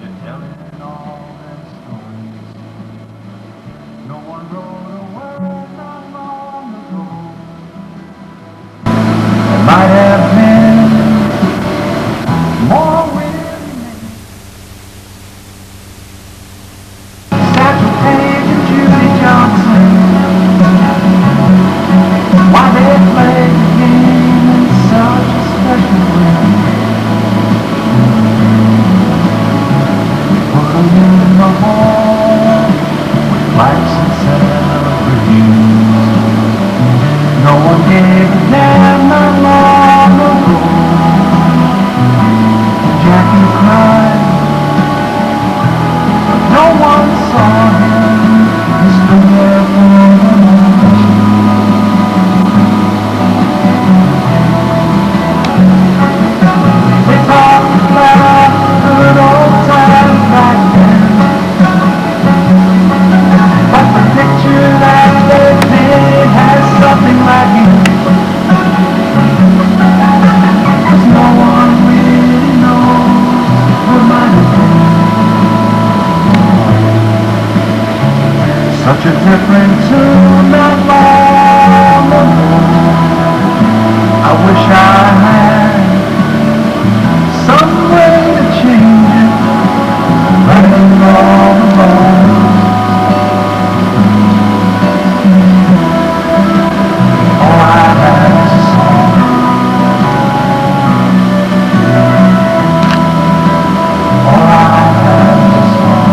Been telling all their stories. No one wrote a word not long ago. There might have been more women. Satchel Paige and Judy Johnson. Why they played the game in such a special way. Put them in the hall with lights and celebrities. No one gave a damn not long ago. Jackie cried, but no one saw him. He stood there for a moment. They talked about good old times back then, but the picture that they did has something lacking. 'Cause no one really knows what might have been. Such a different tune not long ago. I wish I had some way to change it, let it all alone. All I have is a song. All I have is a song.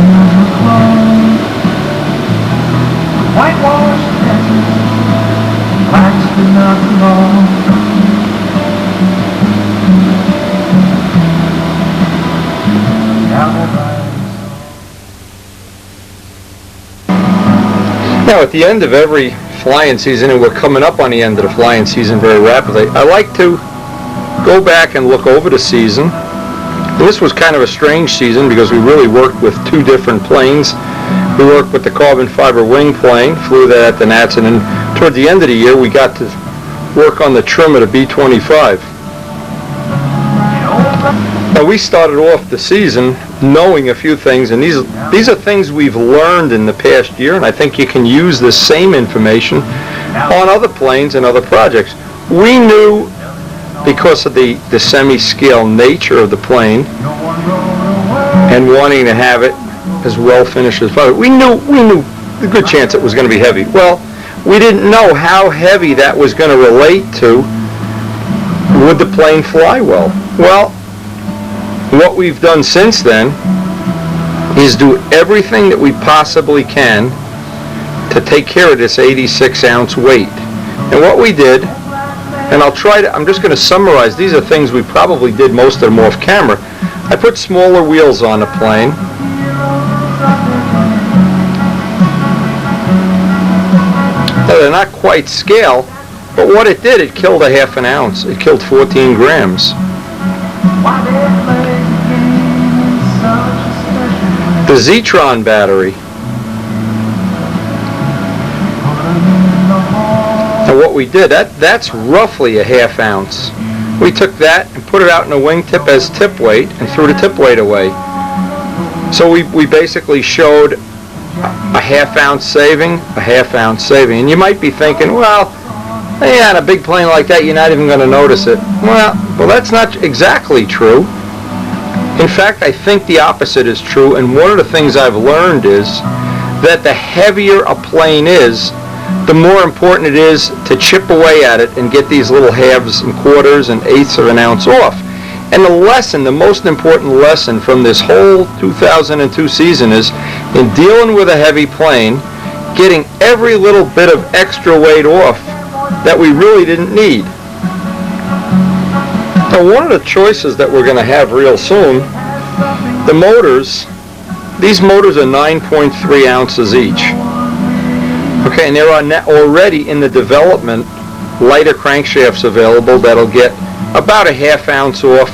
Fields were closed, whitewashed desert, blacks did not belong. Now, at the end of every flying season, and we're coming up on the end of the flying season very rapidly, I like to go back and look over the season. This was kind of a strange season because we really worked with two different planes. We worked with the carbon fiber wing plane, flew that at the Nats, and then toward the end of the year we got to work on the trim of the B-25. Now, we started off the season knowing a few things, and these are things we've learned in the past year, and I think you can use the same information on other planes and other projects. We knew, because of the semi-scale nature of the plane and wanting to have it as well finished as possible, we knew a good chance it was going to be heavy. Well, we didn't know how heavy that was going to relate to would the plane fly well. Well, what we've done since then is do everything that we possibly can to take care of this 86-ounce weight. And what we did, and I'm just going to summarize, these are things we probably did most of them off camera. I put smaller wheels on the plane. Now, they're not quite scale, but what it did, it killed a half an ounce. It killed 14 grams. The Zetron battery. And what we did, that's roughly a half ounce. We took that and put it out in a wingtip as tip weight and threw the tip weight away. So we basically showed a half ounce saving, a half ounce saving. And you might be thinking, well, yeah, on a big plane like that, you're not even going to notice it. Well, that's not exactly true. In fact, I think the opposite is true, and one of the things I've learned is that the heavier a plane is, the more important it is to chip away at it and get these little halves and quarters and eighths of an ounce off. And the most important lesson from this whole 2002 season is, in dealing with a heavy plane, getting every little bit of extra weight off that we really didn't need. Now, one of the choices that we're going to have real soon, the motors, these motors are 9.3 ounces each. Okay, and there are already in the development lighter crankshafts available that'll get about a half ounce off,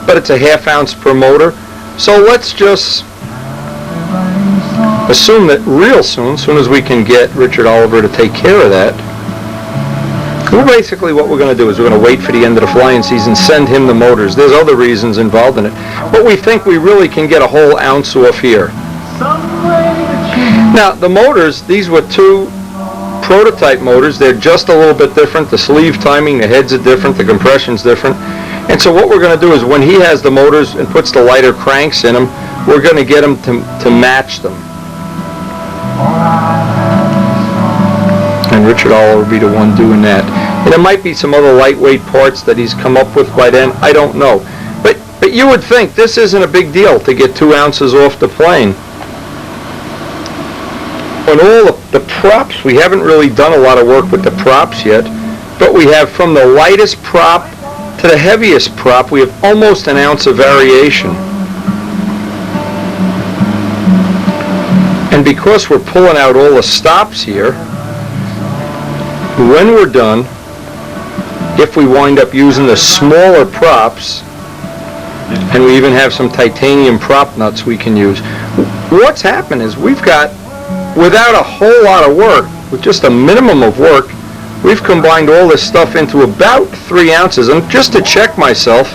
but it's a half ounce per motor. So let's just assume that real soon as we can get Richard Oliver to take care of that, Well, basically what we're going to do is we're going to wait for the end of the flying season, send him the motors. There's other reasons involved in it. But we think we really can get a whole ounce off here. Now, the motors, these were two prototype motors. They're just a little bit different. The sleeve timing, the heads are different, the compression's different. And so what we're going to do is when he has the motors and puts the lighter cranks in them, we're going to get them to match them. And Richard All will be the one doing that. And there might be some other lightweight parts that he's come up with by then. I don't know. But you would think this isn't a big deal to get 2 ounces off the plane. On all the props, we haven't really done a lot of work with the props yet, but we have from the lightest prop to the heaviest prop, we have almost an ounce of variation. And because we're pulling out all the stops here, when we're done, if we wind up using the smaller props, and we even have some titanium prop nuts we can use, what's happened is we've got, without a whole lot of work, with just a minimum of work, we've combined all this stuff into about 3 ounces. And just to check myself,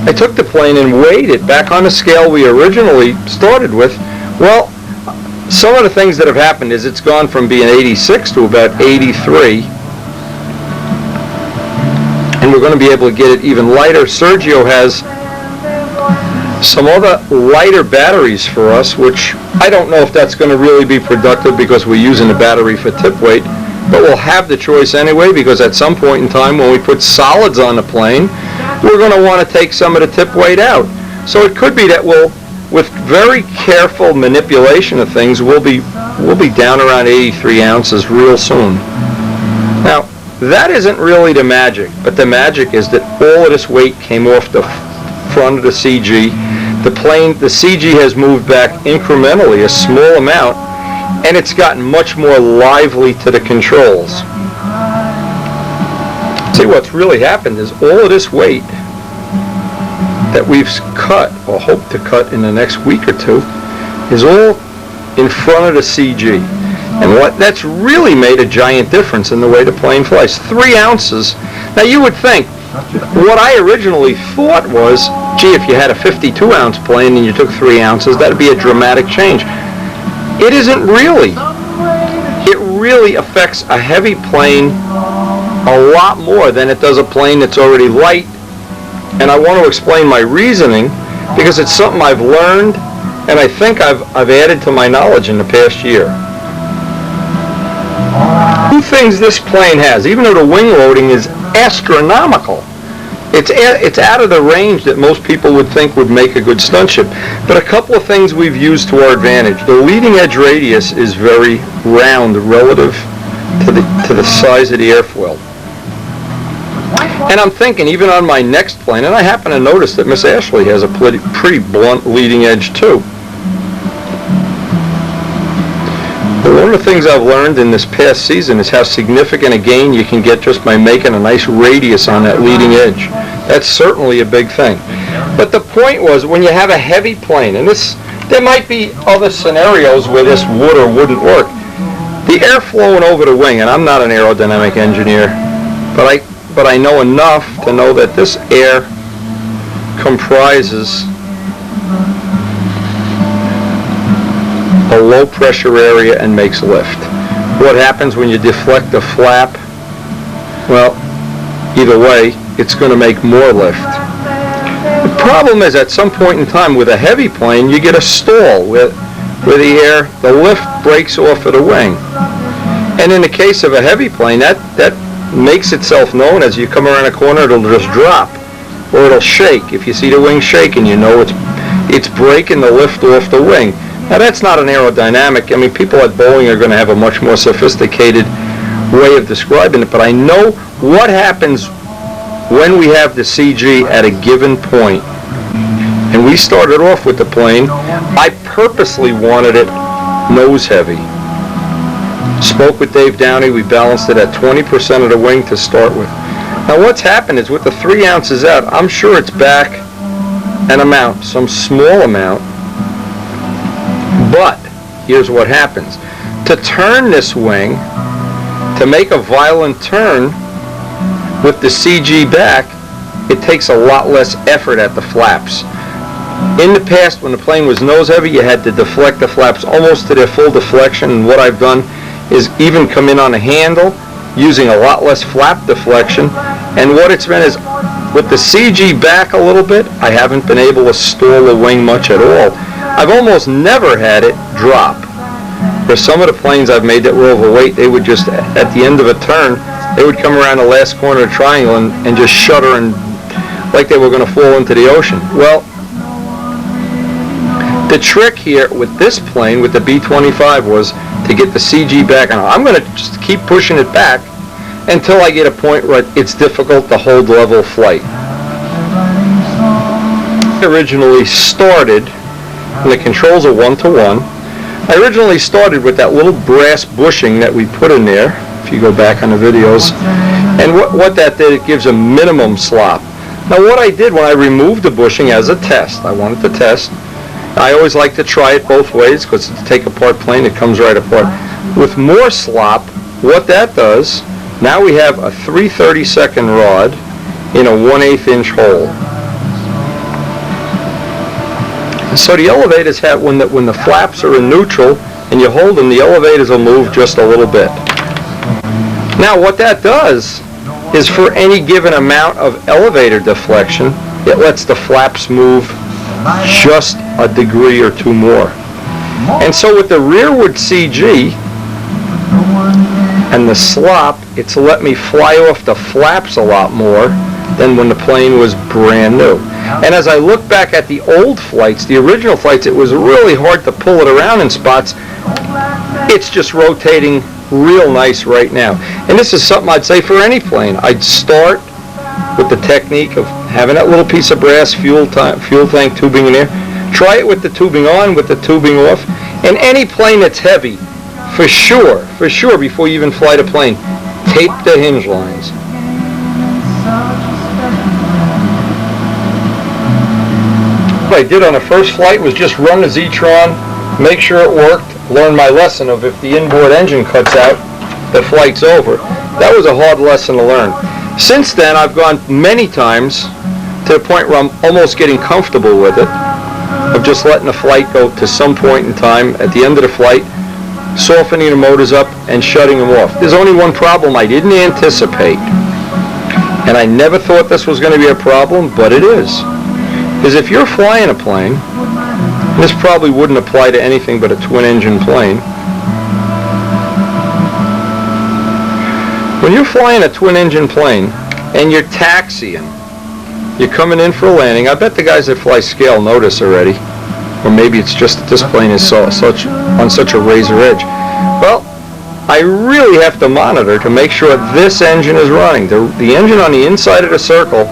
I took the plane and weighed it back on the scale we originally started with. Well, some of the things that have happened is it's gone from being 86 to about 83. And we're going to be able to get it even lighter. Sergio has some other lighter batteries for us, which I don't know if that's going to really be productive because we're using the battery for tip weight, but we'll have the choice anyway because at some point in time when we put solids on the plane, we're going to want to take some of the tip weight out. So it could be that we'll, with very careful manipulation of things, we'll be down around 83 ounces real soon. Now, that isn't really the magic, but the magic is that all of this weight came off the front of the CG. The CG has moved back incrementally, a small amount, and it's gotten much more lively to the controls. See, what's really happened is all of this weight that we've cut, or hope to cut in the next week or two, is all in front of the CG. And that's really made a giant difference in the way the plane flies. 3 ounces. Now you would think, what I originally thought was, gee, if you had a 52-ounce plane and you took 3 ounces, that'd be a dramatic change. It isn't really. It really affects a heavy plane a lot more than it does a plane that's already light. And I want to explain my reasoning because it's something I've learned and I think I've added to my knowledge in the past year. Two things this plane has, even though the wing loading is astronomical, it's out of the range that most people would think would make a good stunt ship. But a couple of things we've used to our advantage. The leading edge radius is very round relative to the size of the airfoil. And I'm thinking, even on my next plane, and I happen to notice that Miss Ashley has a pretty blunt leading edge too. But one of the things I've learned in this past season is how significant a gain you can get just by making a nice radius on that leading edge. That's certainly a big thing. But the point was, when you have a heavy plane, and there might be other scenarios where this would or wouldn't work. The air flowing over the wing, and I'm not an aerodynamic engineer, but I know enough to know that this air comprises a low pressure area and makes lift. What happens when you deflect a flap? Well, either way, it's going to make more lift. The problem is at some point in time with a heavy plane, you get a stall where the lift breaks off of the wing. And in the case of a heavy plane, that makes itself known as you come around a corner, it'll just drop or it'll shake. If you see the wing shaking, you know it's breaking the lift off the wing. Now that's not an aerodynamic. I mean, people at Boeing are going to have a much more sophisticated way of describing it, but I know what happens when we have the CG at a given point. And we started off with the plane. I purposely wanted it nose heavy. Spoke with Dave Downey. We balanced it at 20% of the wing to start with. Now what's happened is with the 3 ounces out, I'm sure it's back an amount, some small amount. But here's what happens. To turn this wing, to make a violent turn, with the CG back, it takes a lot less effort at the flaps. In the past, when the plane was nose heavy, you had to deflect the flaps almost to their full deflection, and what I've done is even come in on a handle using a lot less flap deflection, and what it's been is with the CG back a little bit, I haven't been able to stall the wing much at all. I've almost never had it drop. For some of the planes I've made that were overweight, they would just, at the end of a turn, they would come around the last corner of the triangle and just shudder and like they were going to fall into the ocean. Well, the trick here with this plane, with the B-25, was to get the CG back. And I'm going to just keep pushing it back until I get a point where it's difficult to hold level flight. I originally started, and the controls are 1-to-1. I originally started with that little brass bushing that we put in there, if you go back on the videos, and what that did, it gives a minimum slop. Now what I did when I removed the bushing as a test, I wanted to test, I always like to try it both ways because to take apart plane, it comes right apart. With more slop, what that does, now we have a 3/32 rod in a 1/8 inch hole. So the elevators have, when the flaps are in neutral and you hold them, the elevators will move just a little bit. Now what that does is for any given amount of elevator deflection, it lets the flaps move just a degree or two more. And so with the rearward CG and the slop, it's let me fly off the flaps a lot more than when the plane was brand new. And as I look back at the old flights, the original flights, it was really hard to pull it around in spots. It's just rotating real nice right now. And this is something I'd say for any plane. I'd start with the technique of having that little piece of brass fuel tank tubing in there. Try it with the tubing on, with the tubing off. And any plane that's heavy, for sure, before you even fly the plane, tape the hinge lines. What I did on the first flight was just run the Zetron, make sure it worked, learn my lesson of if the inboard engine cuts out, the flight's over. That was a hard lesson to learn. Since then, I've gone many times to the point where I'm almost getting comfortable with it, of just letting the flight go to some point in time at the end of the flight, softening the motors up and shutting them off. There's only one problem I didn't anticipate, and I never thought this was going to be a problem, but it is if you're flying a plane, this probably wouldn't apply to anything but a twin-engine plane. When you're flying a twin-engine plane and you're taxiing, you're coming in for a landing. I bet the guys that fly scale know this already, or maybe it's just that this plane is on such a razor edge. Well, I really have to monitor to make sure this engine is running. The engine on the inside of the circle,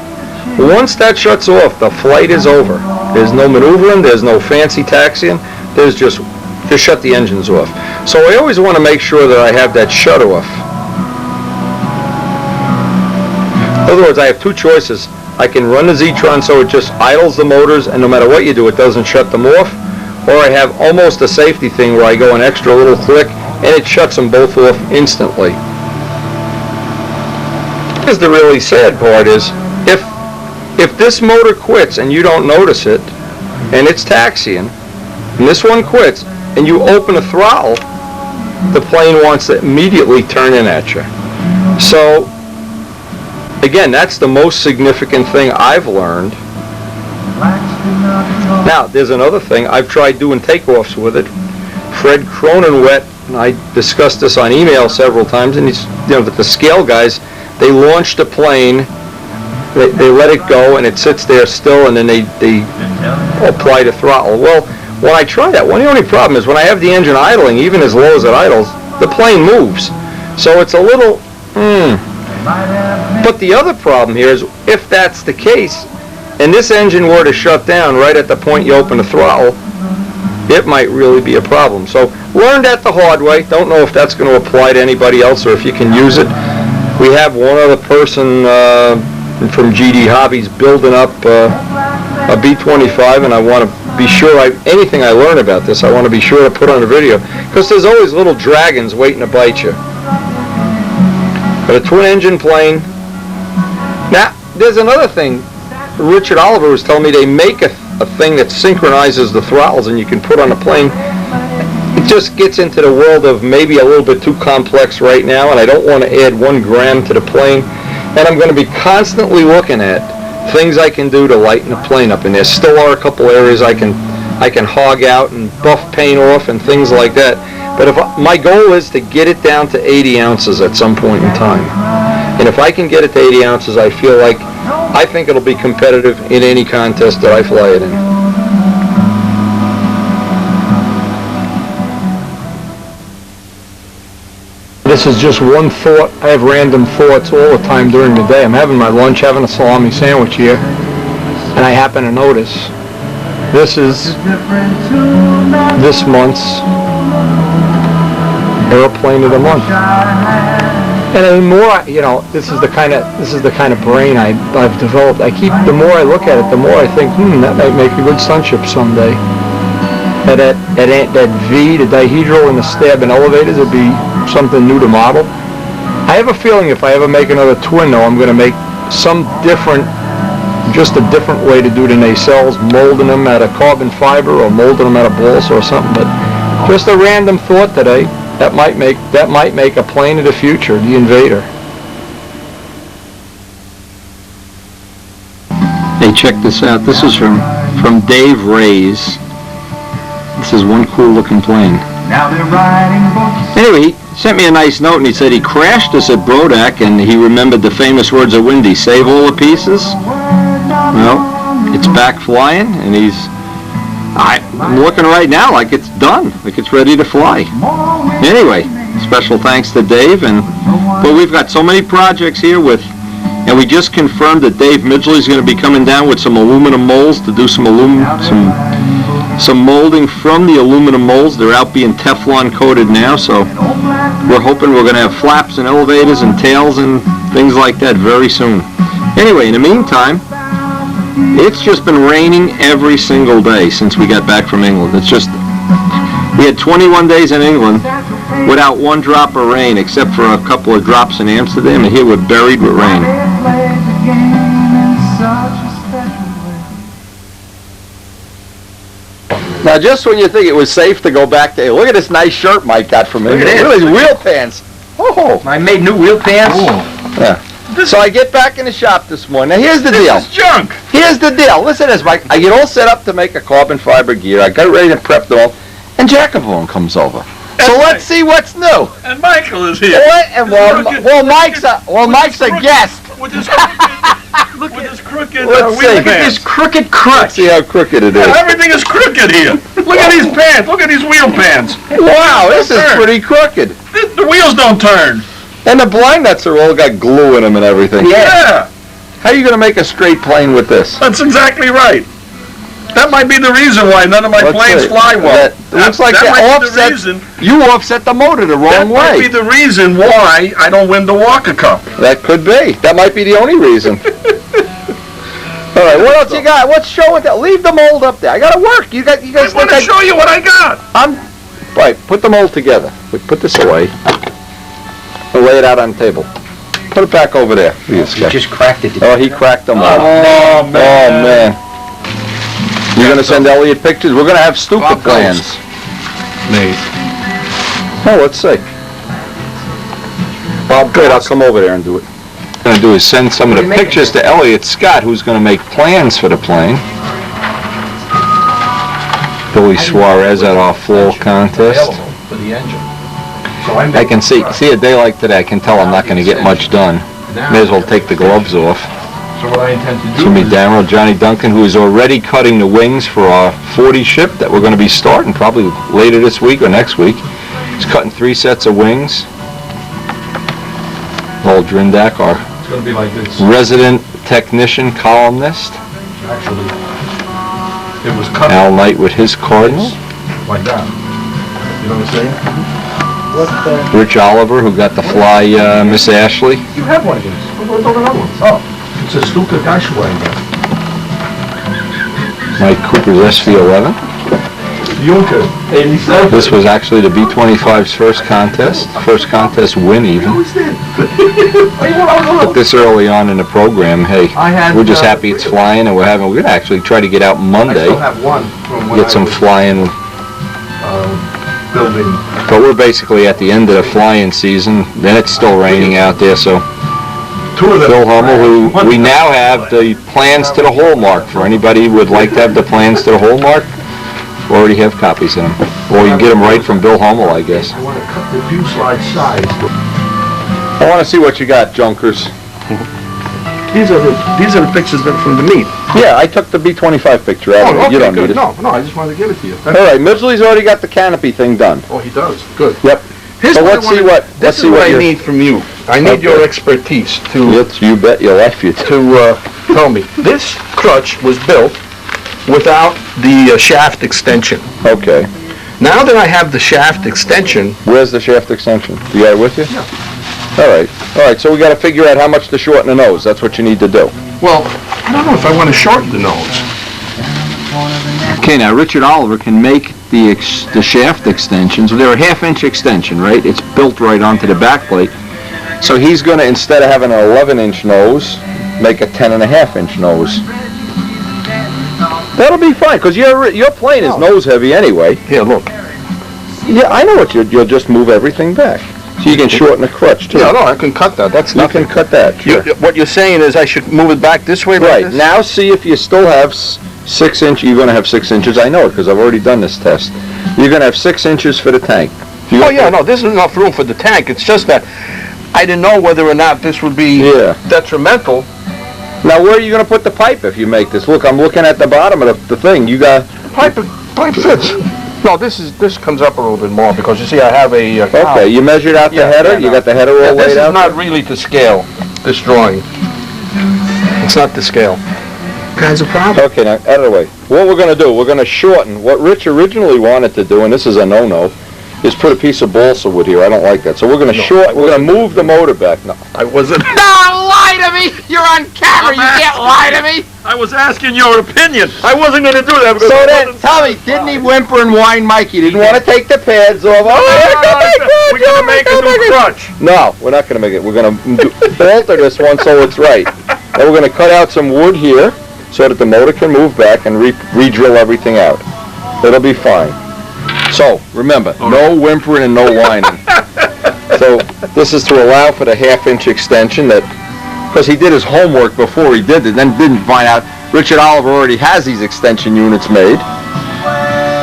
once that shuts off, the flight is over. There's no maneuvering, there's no fancy taxiing, there's just shut the engines off. So I always want to make sure that I have that shut off. In other words, I have two choices. I can run the Zetron so it just idles the motors, and no matter what you do, it doesn't shut them off. Or I have almost a safety thing where I go an extra little click, and it shuts them both off instantly. Because the really sad part is, if this motor quits and you don't notice it, and it's taxiing, and this one quits, and you open the throttle, the plane wants to immediately turn in at you. So, again, that's the most significant thing I've learned. Now, there's another thing. I've tried doing takeoffs with it. Fred Cronenwet and I discussed this on email several times, and he's, the scale guys, they launched a plane, they let it go, and it sits there still, and then they apply the throttle. Well, when I try that, the only problem is when I have the engine idling, even as low as it idles, the plane moves. So it's a little, But the other problem here is, if that's the case, and this engine were to shut down right at the point you open the throttle, it might really be a problem. So learned that the hard way. Don't know if that's going to apply to anybody else or if you can use it. We have one other person from GD Hobbies building up a B-25, and I want to be sure, anything I learn about this, I want to be sure to put on a video, because there's always little dragons waiting to bite you. But a twin-engine plane, Now, there's another thing. Richard Oliver was telling me they make a thing that synchronizes the throttles and you can put on a plane. It just gets into the world of maybe a little bit too complex right now, and I don't want to add 1 gram to the plane. And I'm going to be constantly looking at things I can do to lighten the plane up. And there still are a couple areas I can hog out and buff paint off and things like that. But my goal is to get it down to 80 ounces at some point in time. And if I can get it to 80 ounces, I think it'll be competitive in any contest that I fly it in. This is just one thought. I have random thoughts all the time during the day. I'm having my lunch, having a salami sandwich here, and I happen to notice this is this month's airplane of the month. And the more, this is the kind of brain I've developed. The more I look at it, the more I think, that might make a good sunship someday. That V, the dihedral and the stab and elevators would be something new to model. I have a feeling if I ever make another twin, though, I'm going to make just a different way to do the nacelles, molding them out of carbon fiber or molding them out of balsa or something. But just a random thought today. That might make a plane of the future, the Invader. Hey, check this out. This is from Dave Ray's. This is one cool looking plane. Now they're writing books. Anyway, he sent me a nice note and he said he crashed us at Brodak and he remembered the famous words of Windy, save all the pieces. Well, it's back flying and I'm looking right now like it's done, like it's ready to fly. Anyway, special thanks to Dave, but we've got so many projects here and we just confirmed that Dave Midgley is going to be coming down with some aluminum molds to do some molding from the aluminum molds. They're out being Teflon coated now, so we're hoping we're going to have flaps and elevators and tails and things like that very soon. Anyway, in the meantime, it's just been raining every single day since we got back from England. We had 21 days in England without 1 drop of rain, except for a couple of drops in Amsterdam, and here we're buried with rain. Now, just when you think it was safe to go back to, look at this nice shirt Mike got from England. Look at his wheel pants. Oh, I made new wheel pants. Yeah. So I get back in the shop this morning. Now here's the deal. This is junk. Here's the deal. Listen to this, Mike. I get all set up to make a carbon fiber gear. I got it ready to prep it all, and Jacobone comes over. So let's see what's new. And Michael is here. Well, Mike's a guest. With this crooked Let's see. wheel Look at pants. this crooked crutch. Let's see how crooked it is. Yeah, everything is crooked here. Look at these pants. Look at these wheel pants. Wow, this is pretty crooked. The wheels don't turn. And the blind nuts are all got glue in them and everything. Yeah. How are you going to make a straight plane with this? That's exactly right. That might be the reason why none of my planes fly well. Looks like you offset the motor the wrong way. That might be the reason why I don't win the Walker Cup. That could be. That might be the only reason. All right, what else you got? What's showing that? Leave the mold up there. I got to work. You guys I want to show you what I got. Right, put the mold together. Put this away. And lay it out on the table. Put it back over there. You just cracked it. Oh, he cracked them all. Oh, man. Oh, man. You're going to send Elliot pictures? We're going to have stupid plans. Mate. Oh, let's see. Bob, good. I'll come over there and do it. What I'm going to do is send some of the pictures to Elliot Scott, who's going to make plans for the plane. Billy Suarez at our fall contest. For the engine. I can see a day like today, I can tell I'm not going to get much done. May as well take the gloves off. So what I intend to do It's going to be Daryl, Johnny Duncan, who is already cutting the wings for our 40 ship that we're going to be starting probably later this week or next week. He's cutting 3 sets of wings. Paul Drindak, our It's going to be like this. resident technician columnist. Actually, it was cut Al Knight with his Cardinal. like that. You know what I'm saying? Rich Oliver, who got to fly Miss Ashley. You have one of these. We're talking another one. Oh, it's a Stuka Gashwanger. Mike Cooper's SV11. Junker, 87. This was actually the B-25's first contest win even. But this early on in the program, hey, we're just happy it's flying, and we're gonna actually try to get out Monday, I still have one from when get I some was, flying. building. But we're basically at the end of the flying season. Then it's still raining out there, so Two of them. Bill Hummel, who we now have the plans to the hole mark. For anybody who would like to have the plans to the hole mark, we already have copies of them. Or you can get them right from Bill Hummel, I guess. I want to cut the fuselage size. I want to see what you got, Junkers. These are the pictures that from the meet. Yeah, I took the B-25 picture out of it. You don't need it. No, I just wanted to give it to you. All right, Midgley's already got the canopy thing done. Oh, he does. Good. Yep. Here's So what I let's see wanna- what- This let's is see what what I you're- need from you. I need Okay. your expertise to You bet your life you do. tell me. This crutch was built without the shaft extension. Okay. Now that I have the shaft extension, Where's the shaft extension? You got it with you? Yeah. All right, so we got to figure out how much to shorten the nose. That's what you need to do. well, I don't know if I want to shorten the nose. Okay, now Richard Oliver can make the shaft extensions. They're a half-inch extension, right? It's built right onto the back plate. So he's going to, instead of having an 11-inch nose, make a 10.5-inch nose. That'll be fine, because your plane is nose heavy anyway. Here, look. Yeah, I know what you'll just move everything back. So you can shorten the crutch too. Yeah, no, I can cut that. That's You nothing. can cut that. Sure. What you're saying is I should move it back this way, like Right, this? now see if you still have 6 inch, you're gonna have 6 inches, I know it, because I've already done this test. You're gonna have 6 inches for the tank. Oh, yeah, no, there's enough room for the tank. It's just that I didn't know whether or not this would be Yeah. detrimental. Now where are you gonna put the pipe if you make this? Look, I'm looking at the bottom of the thing, you got, Pipe fits. No, this comes up a little bit more because you see I have a cowl. okay, you measured out the Yeah, header, yeah, you no. got the header all This laid is out? not really to scale, this drawing. It's not to scale. Kinds of problem. Okay, now, out of the way. What we're gonna do, we're gonna shorten, what Rich originally wanted to do, and this is a no-no, is put a piece of balsa wood here, I don't like that. So we're gonna we're gonna move the motor back. No, I wasn't. Don't lie to me! You're on camera, you can't lie to me! I was asking your opinion. I wasn't going to do that because So I then, wasn't tell me, didn't he whimper and whine Mikey? Didn't want to take the pads off? Oh, We're going to make a new crutch. No, we're not going to make it. We're going to alter this one so it's right. And we're going to cut out some wood here so that the motor can move back and re-drill everything out. It'll be fine. So, remember, no whimpering and no whining. So, this is to allow for the half-inch extension that, because he did his homework before he did it, then didn't find out Richard Oliver already has these extension units made.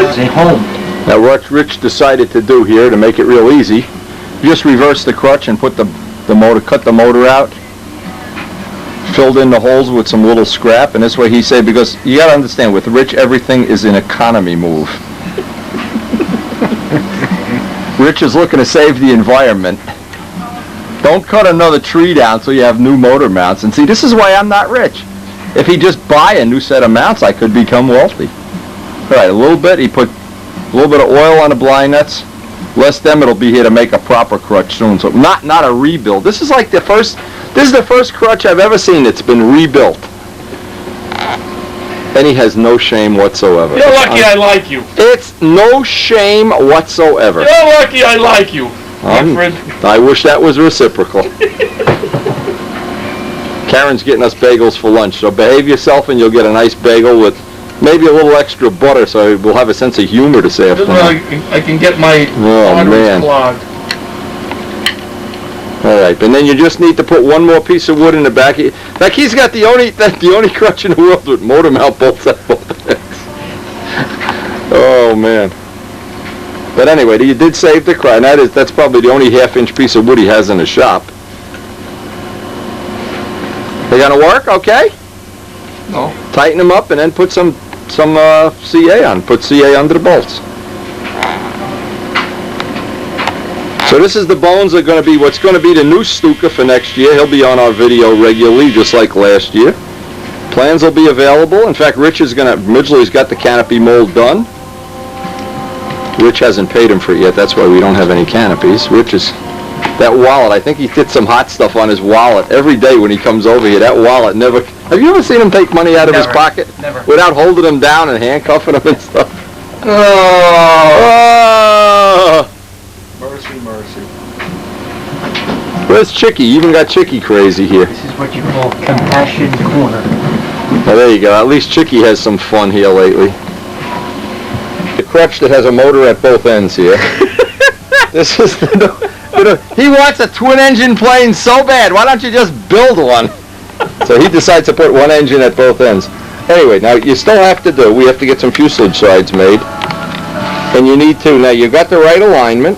It's a home. Now what Rich decided to do here to make it real easy, just reverse the crutch and put the motor, cut the motor out, filled in the holes with some little scrap, and this way he said, because you gotta understand, with Rich everything is an economy move. Rich is looking to save the environment. Don't cut another tree down so you have new motor mounts. And see, this is why I'm not rich. If he just buy a new set of mounts, I could become wealthy. All right, a little bit. He put a little bit of oil on the blind nuts. Less them, it'll be here to make a proper crutch soon. So not a rebuild. This is like the first crutch I've ever seen that's been rebuilt. And he has no shame whatsoever. You're lucky I like you. It's no shame whatsoever. You're lucky I like you, Winfred. I wish that was reciprocal. Karen's getting us bagels for lunch, so behave yourself and you'll get a nice bagel with maybe a little extra butter so we'll have a sense of humor this This is where afternoon. I can get my arteries man. clogged. All right, and then you just need to put one more piece of wood in the back. Like he's got the only crutch in the world with motor mount bolts at both ends. Oh man. But anyway, you did save the crutch. That's probably the only half-inch piece of wood he has in the shop. They gonna work? Okay. No. Tighten them up and then put some CA on. Put CA under the bolts. So this is the bones that are going to be what's going to be the new Stuka for next year. He'll be on our video regularly, just like last year. Plans will be available. In fact, Midgley's got the canopy mold done. Rich hasn't paid him for it yet. That's why we don't have any canopies. That wallet, I think he did some hot stuff on his wallet every day when he comes over here. That wallet never... Have you ever seen him take money out of his Never. pocket? Never. Without holding him down and handcuffing him and stuff? Oh! Mercy, mercy. Where's Chicky? You even got Chicky crazy here. This is what you call compassion corner. Oh, there you go. At least Chicky has some fun here lately. The crutch that has a motor at both ends here. This is he wants a twin-engine plane so bad. Why don't you just build one? So he decides to put one engine at both ends. Anyway, now you still have to we have to get some fuselage sides made. And you need to, now you've got the right alignment.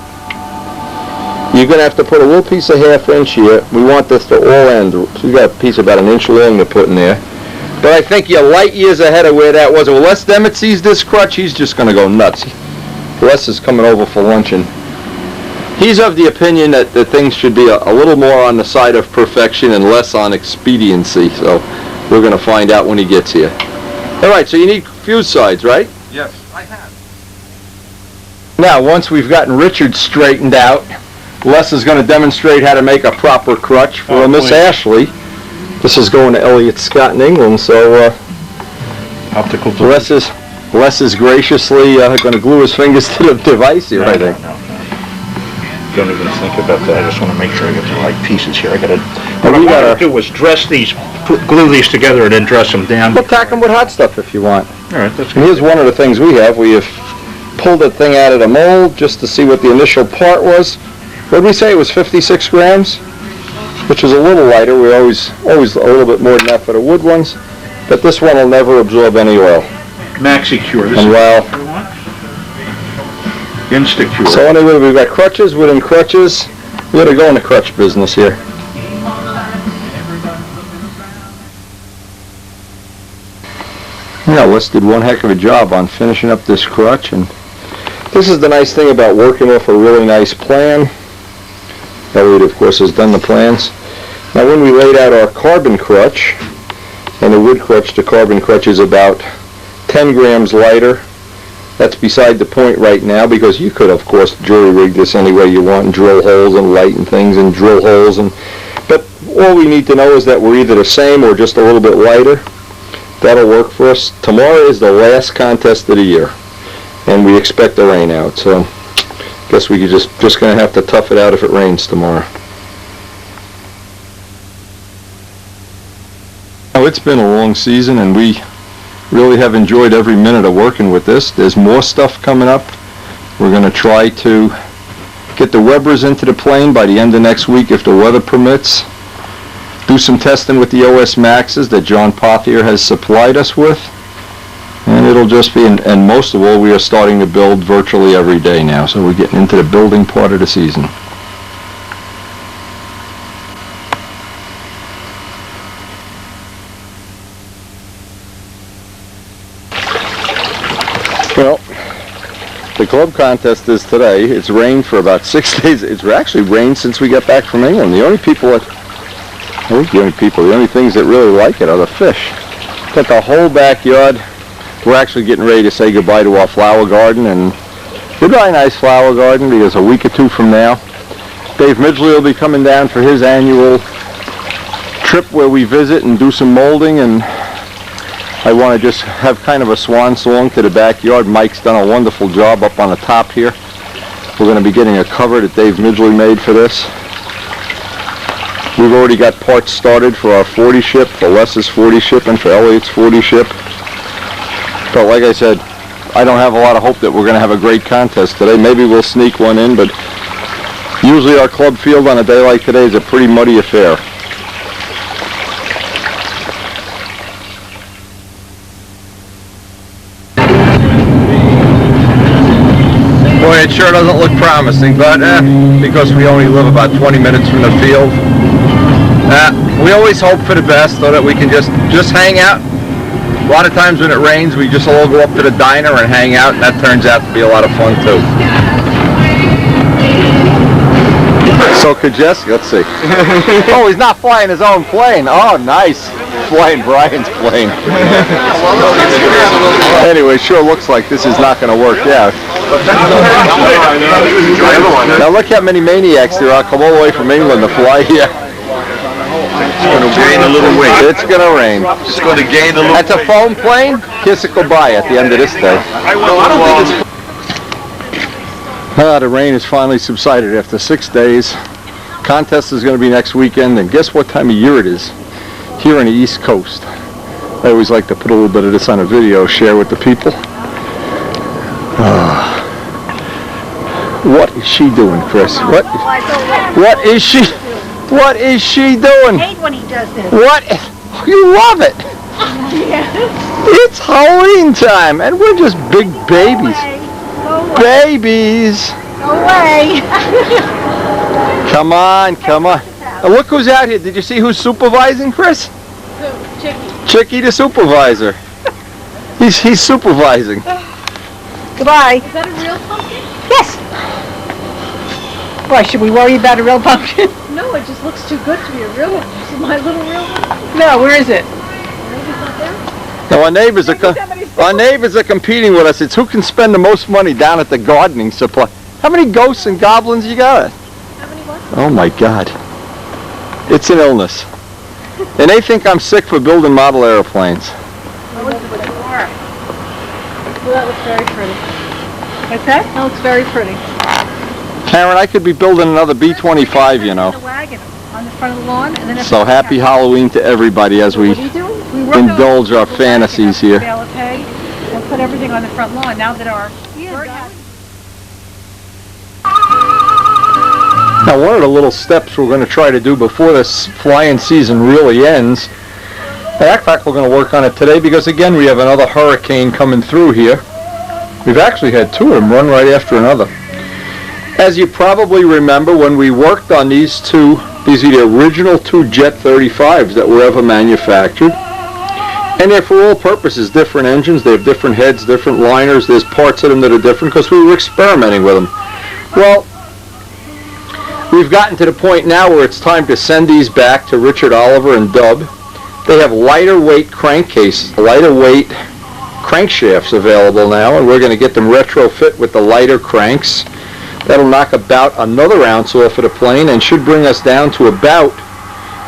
You're going to have to put a little piece of 1/2 inch here. We want this to all end. So you got a piece about 1 inch long to put in there. But I think you're light years ahead of where that was. When Les Demet sees this crutch, he's just going to go nuts. Les is coming over for luncheon. He's of the opinion that things should be a little more on the side of perfection and less on expediency. So we're going to find out when he gets here. All right, so you need fuse sides, right? Yes. Now, once we've gotten Richard straightened out, Les is going to demonstrate how to make a proper crutch for Miss Ashley. This is going to Elliott Scott in England, so Optical. Les is graciously going to glue his fingers to the device here, I think. No. Don't even think about that. I just want to make sure I get the right pieces here. What I we want gotta- to do was dress these, glue these together and then dress them down. We'll tack them with hot stuff if you want. All right, that's And good. here's one of the things we have. We have pulled the thing out of the mold just to see what the initial part was. What did we say? It was 56 grams, which is a little lighter. We always a little bit more than that for the wood ones. But this one will never absorb any oil. MaxiCure. This And is well, what you want? Instacure. so anyway, we've got crutches within crutches. We're going to go in the crutch business here. Yeah, Les did one heck of a job on finishing up this crutch, and this is the nice thing about working off a really nice plan. Elliot, of course, has done the plans. Now, when we laid out our carbon crutch, and the wood crutch, the carbon crutch is about 10 grams lighter. That's beside the point right now, because you could, of course, jury rig this any way you want and drill holes and lighten things and drill holes. But all we need to know is that we're either the same or just a little bit lighter. That'll work for us. Tomorrow is the last contest of the year, and we expect the rain out. So I guess we could just going to have to tough it out if it rains tomorrow. Now, it's been a long season, and we really have enjoyed every minute of working with this. There's more stuff coming up. We're going to try to get the Webers into the plane by the end of next week if the weather permits. Do some testing with the OS Maxes that John Pothier has supplied us with. And it'll just be, and most of all, we are starting to build virtually every day now. So we're getting into the building part of the season. Well, the club contest is today. It's rained for about 6 days. It's actually rained since we got back from England. The only things that really like it are the fish. Got the whole backyard. We're actually getting ready to say goodbye to our flower garden, and goodbye, nice flower garden, because a week or two from now, Dave Midgley will be coming down for his annual trip where we visit and do some molding, and I want to just have kind of a swan song to the backyard. Mike's done a wonderful job up on the top here. We're going to be getting a cover that Dave Midgley made for this. We've already got parts started for our 40 ship, for Les's 40 ship, and for Elliot's 40 ship. But like I said, I don't have a lot of hope that we're going to have a great contest today. Maybe we'll sneak one in, but usually our club field on a day like today is a pretty muddy affair. Boy, it sure doesn't look promising, but because we only live about 20 minutes from the field, we always hope for the best so that we can just hang out. A lot of times when it rains, we just all go up to the diner and hang out, and that turns out to be a lot of fun too. So Kajeski, let's see. Oh, he's not flying his own plane. Oh, nice. Flying Brian's plane. Anyway, sure looks like this is not going to work out. Now look how many maniacs there are come all the way from England to fly here. It's gonna gain a little weight. It's gonna rain. It's gonna gain a little weight. That's a foam plane. Kiss it goodbye at the end of this day. I don't think it's... The rain has finally subsided after 6 days. Contest is going to be next weekend, and guess what time of year it is? Here on the East Coast. I always like to put a little bit of this on a video, share with the people. What is she doing, Chris? What is she? What is she doing? I hate when he does this. What? You love it. It's Halloween time, and we're just big babies. Go away. Babies. Go away. Come on, come on. And look who's out here. Did you see who's supervising, Chris? Who? Chicky. Chicky the supervisor. He's supervising. Goodbye. Is that a real pumpkin? Yes. Why, should we worry about a real pumpkin? No, it just looks too good to be a real one. This is my little real one. No, where is it? Maybe it's not there. Now our neighbors are competing with us. It's who can spend the most money down at the gardening supply. How many ghosts and goblins you got? How many what? Oh my God. It's an illness. And they think I'm sick for building model airplanes. Well, that looks very pretty. What's that? That looks very pretty. Karen, I could be building another B-25, you know. The wagon on the front of the lawn, and then So happy Halloween to everybody as we What are you doing? We worked on indulge our the wagon fantasies up to here. bale of hay and put everything on the front lawn. Now that our Now, one of the little steps we're going to try to do before this flying season really ends, in fact, we're going to work on it today because, again, we have another hurricane coming through here. We've actually had two of them run right after another. As you probably remember, when we worked on these are the original two Jet 35s that were ever manufactured. And they're for all purposes, different engines. They have different heads, different liners. There's parts of them that are different because we were experimenting with them. Well, we've gotten to the point now where it's time to send these back to Richard Oliver and Dub. They have lighter weight crankcases, lighter weight crankshafts available now, and we're going to get them retrofit with the lighter cranks. That'll knock about another ounce off of the plane and should bring us down to about,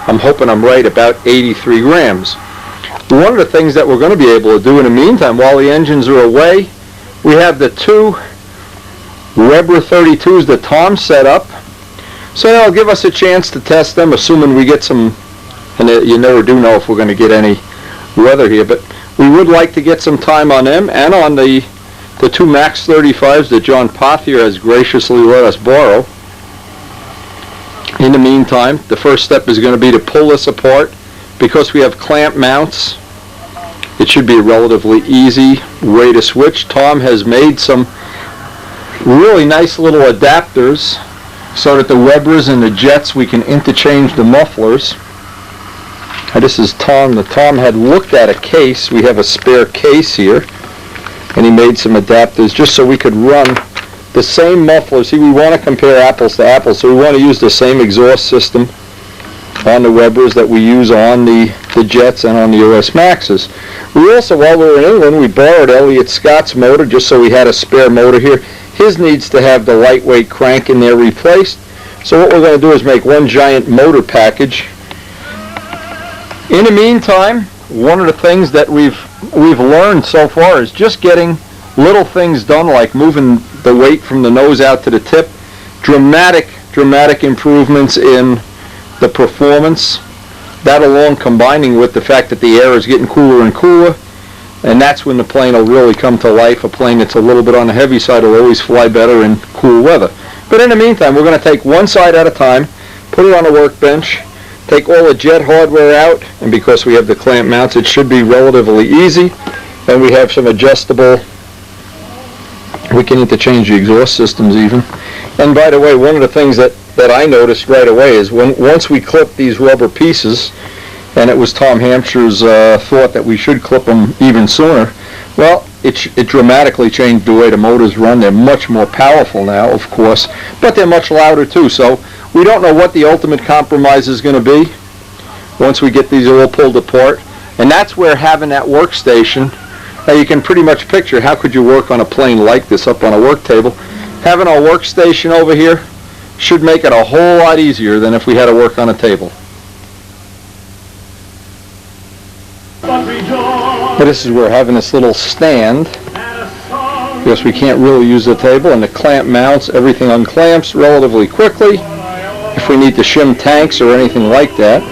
I'm hoping I'm right, about 83 grams. One of the things that we're going to be able to do in the meantime, while the engines are away, we have the two Weber 32s that Tom set up. So that'll give us a chance to test them, assuming we get some, and you never do know if we're going to get any weather here, but we would like to get some time on them and on the two Max 35s that John Pothier has graciously let us borrow. In the meantime, the first step is going to be to pull this apart. Because we have clamp mounts, it should be a relatively easy way to switch. Tom has made some really nice little adapters so that the Webers and the Jets, we can interchange the mufflers. And this is Tom. Tom had looked at a case. We have a spare case here. And he made some adapters just so we could run the same muffler. See, we want to compare apples to apples, so we want to use the same exhaust system on the Webers that we use on the Jets and on the OS Maxes. We also, while we were in England, we borrowed Elliott Scott's motor just so we had a spare motor here. His needs to have the lightweight crank in there replaced. So what we're going to do is make one giant motor package. In the meantime, one of the things that we've learned so far is just getting little things done, like moving the weight from the nose out to the tip. Dramatic improvements in the performance. That along combining with the fact that the air is getting cooler and cooler, and that's when the plane will really come to life. A plane that's a little bit on the heavy side will always fly better in cool weather. But in the meantime, we're going to take one side at a time, put it on a workbench, take all the Jet hardware out, and because we have the clamp mounts, it should be relatively easy. And we have some adjustable, we can interchange the exhaust systems even. And by the way, one of the things that I noticed right away is once we clip these rubber pieces, and it was Tom Hampshire's thought that we should clip them even sooner, well, it dramatically changed the way the motors run. They're much more powerful now, of course, but they're much louder too. So we don't know what the ultimate compromise is going to be once we get these all pulled apart. And that's where having that workstation, now you can pretty much picture how could you work on a plane like this up on a work table. Having our workstation over here should make it a whole lot easier than if we had to work on a table. But this is where having this little stand, because we can't really use the table, and the clamp mounts, everything unclamps relatively quickly if we need to shim tanks or anything like that.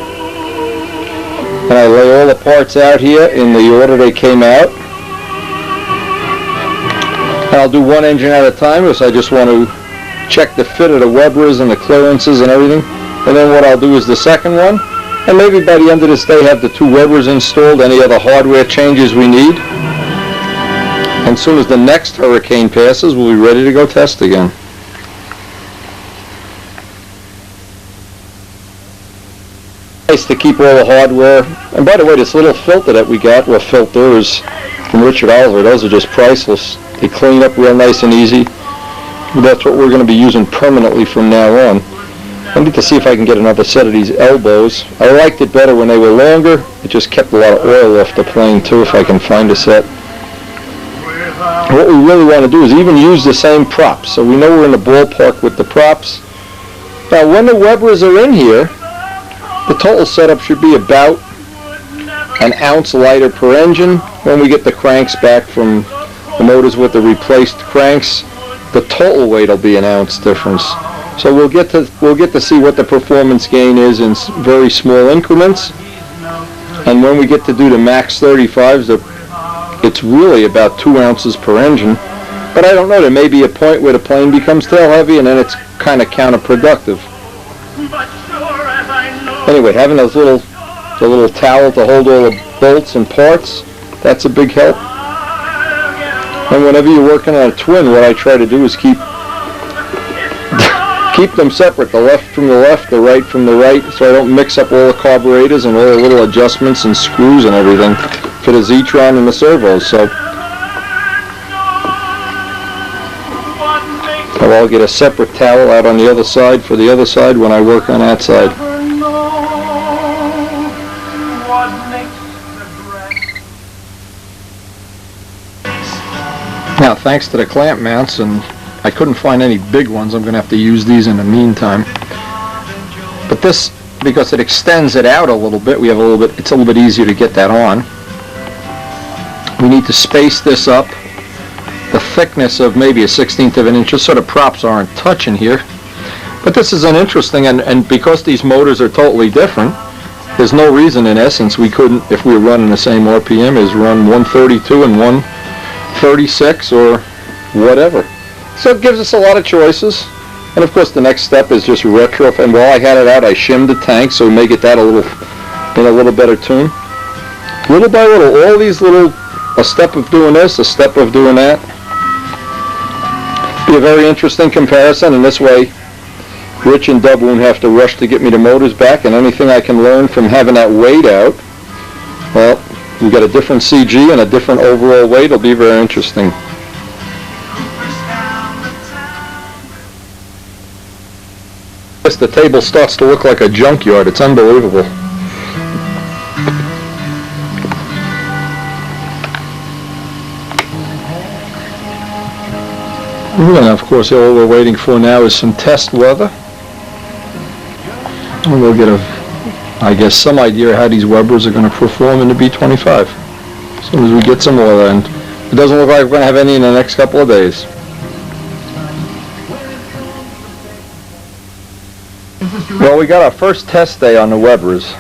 And I lay all the parts out here in the order they came out. And I'll do one engine at a time because I just want to check the fit of the Weber's and the clearances and everything. And then what I'll do is the second one. And maybe by the end of this day have the 2 Weber's installed, any other hardware changes we need. And as soon as the next hurricane passes, we'll be ready to go test again. Nice to keep all the hardware. And by the way, this little filter that we got, well, filters from Richard Oliver, those are just priceless. They clean up real nice and easy. That's what we're going to be using permanently from now on. I need to see if I can get another set of these elbows. I liked it better when they were longer. It just kept a lot of oil off the plane too, if I can find a set. What we really want to do is even use the same props, so we know we're in the ballpark with the props. Now when the Weber's are in here, the total setup should be about an ounce lighter per engine. When we get the cranks back from the motors with the replaced cranks, the total weight will be an ounce difference. So we'll get to see what the performance gain is in very small increments. And when we get to do the max 35s, it's really about 2 ounces per engine. But I don't know, there may be a point where the plane becomes tail heavy and then it's kind of counterproductive. Anyway, having the little towel to hold all the bolts and parts, that's a big help. And whenever you're working on a twin, what I try to do is keep them separate, the left from the left, the right from the right, so I don't mix up all the carburetors and all the little adjustments and screws and everything for the Zetron and the servos. So I'll get a separate towel out on the other side for the other side when I work on that side. Now, thanks to the clamp mounts, and I couldn't find any big ones, I'm going to have to use these in the meantime. But this, because it extends it out a little bit, it's a little bit easier to get that on. We need to space this up, the thickness of maybe a 1/16 of an inch, just so the props aren't touching here. But this is an interesting, and because these motors are totally different, there's no reason in essence we couldn't, if we were running the same RPM, is run 132 and 136 or whatever. So it gives us a lot of choices. And of course the next step is just retro, and while I had it out I shimmed the tank so we may get that in a little better tune. Little by little, all these little, a step of doing this, a step of doing that. Be a very interesting comparison, and this way Rich and Dub won't have to rush to get me the motors back, and anything I can learn from having that weight out, well, we've got a different CG and a different overall weight. It'll be very interesting. The table starts to look like a junkyard. It's unbelievable. And of course, all we're waiting for now is some test weather. And we'll get I guess, some idea how these Weber's are going to perform in the B-25 as soon as we get some weather. And it doesn't look like we're going to have any in the next couple of days. Well, we got our first test day on the Weber's,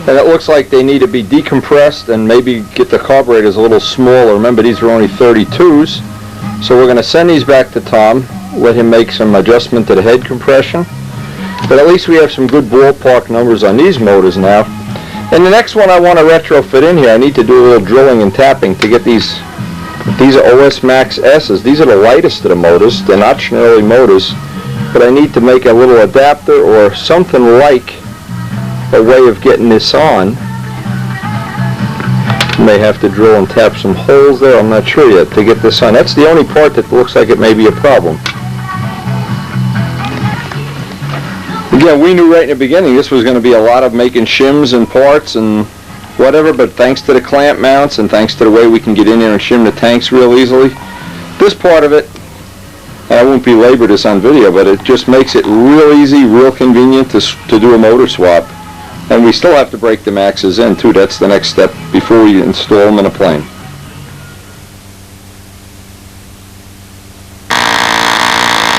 and it looks like they need to be decompressed and maybe get the carburetors a little smaller. Remember, these are only 32s, so we're going to send these back to Tom, let him make some adjustment to the head compression. But at least we have some good ballpark numbers on these motors now. And the next one I want to retrofit in here, I need to do a little drilling and tapping to get these. These are OS Max S's. These are the lightest of the motors. They're not Schnurley motors. But I need to make a little adapter or something like a way of getting this on. May have to drill and tap some holes there, I'm not sure yet, to get this on. That's the only part that looks like it may be a problem. Again, we knew right in the beginning this was going to be a lot of making shims and parts and whatever, but thanks to the clamp mounts and thanks to the way we can get in there and shim the tanks real easily, this part of it, and I won't belabor this on video, but it just makes it real easy, real convenient to do a motor swap. And we still have to break the Maxes in too. That's the next step before we install them in a plane.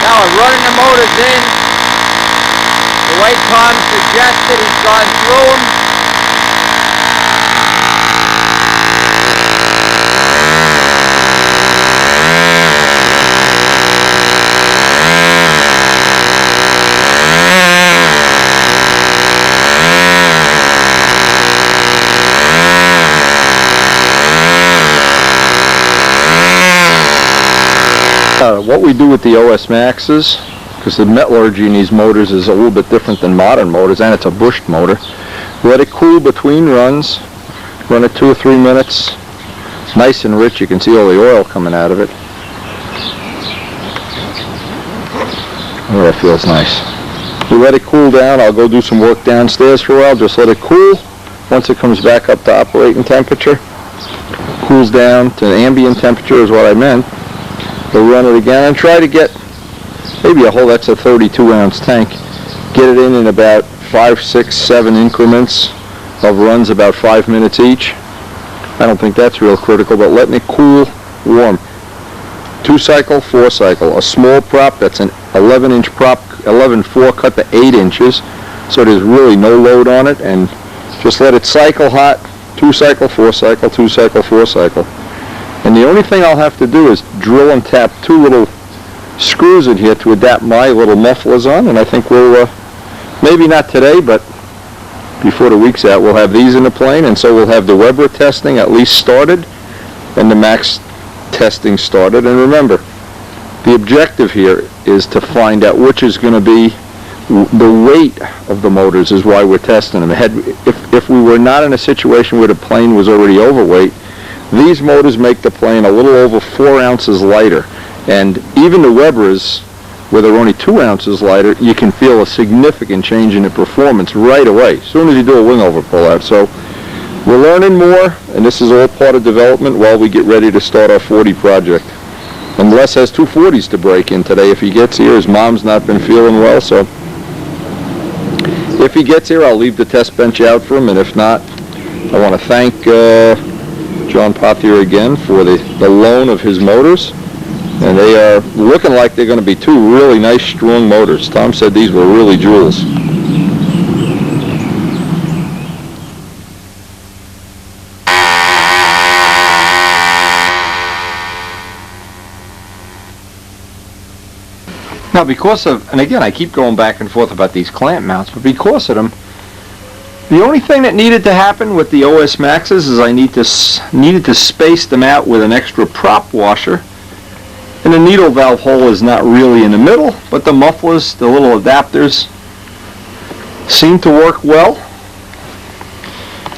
Now I'm running the motors in. The way Tom suggested, he's gone through them. What we do with the OS Maxes, because the metallurgy in these motors is a little bit different than modern motors, and it's a bushed motor. Let it cool between runs, run it 2 or 3 minutes, nice and rich. You can see all the oil coming out of it. Oh, that feels nice. We let it cool down. I'll go do some work downstairs for a while. Just let it cool. Once it comes back up to operating temperature, cools down to ambient temperature is what I meant. We'll run it again and try to get maybe a whole, that's a 32-ounce tank. Get it in about 5, 6, 7 increments of runs about 5 minutes each. I don't think that's real critical, but letting it cool warm. 2-cycle, 4-cycle. A small prop, that's an 11-inch prop, 11/4 cut to 8 inches, so there's really no load on it, and just let it cycle hot. 2-cycle, 4-cycle, 2-cycle, 4-cycle. And the only thing I'll have to do is drill and tap 2 little screws in here to adapt my little mufflers on, and I think we'll, maybe not today, but before the week's out, we'll have these in the plane, and so we'll have the Weber testing at least started, and the Max testing started. And remember, the objective here is to find out which is going to be the weight of the motors is why we're testing them. If we were not in a situation where the plane was already overweight, these motors make the plane a little over 4 ounces lighter. And even the Webers, where they're only 2 ounces lighter, you can feel a significant change in the performance right away, as soon as you do a wing over pull-out. So we're learning more, and this is all part of development while we get ready to start our 40 project. And Les has 2 40s to break in today if he gets here. His mom's not been feeling well, so if he gets here, I'll leave the test bench out for him, and if not, I want to thank John Pothier again for the loan of his motors, and they are looking like they're going to be 2 really nice strong motors. Tom said these were really jewels. Now because of, and again I keep going back and forth about these clamp mounts, but because of them, the only thing that needed to happen with the OS Maxes is I needed to space them out with an extra prop washer. And the needle valve hole is not really in the middle, but the mufflers, the little adapters, seem to work well.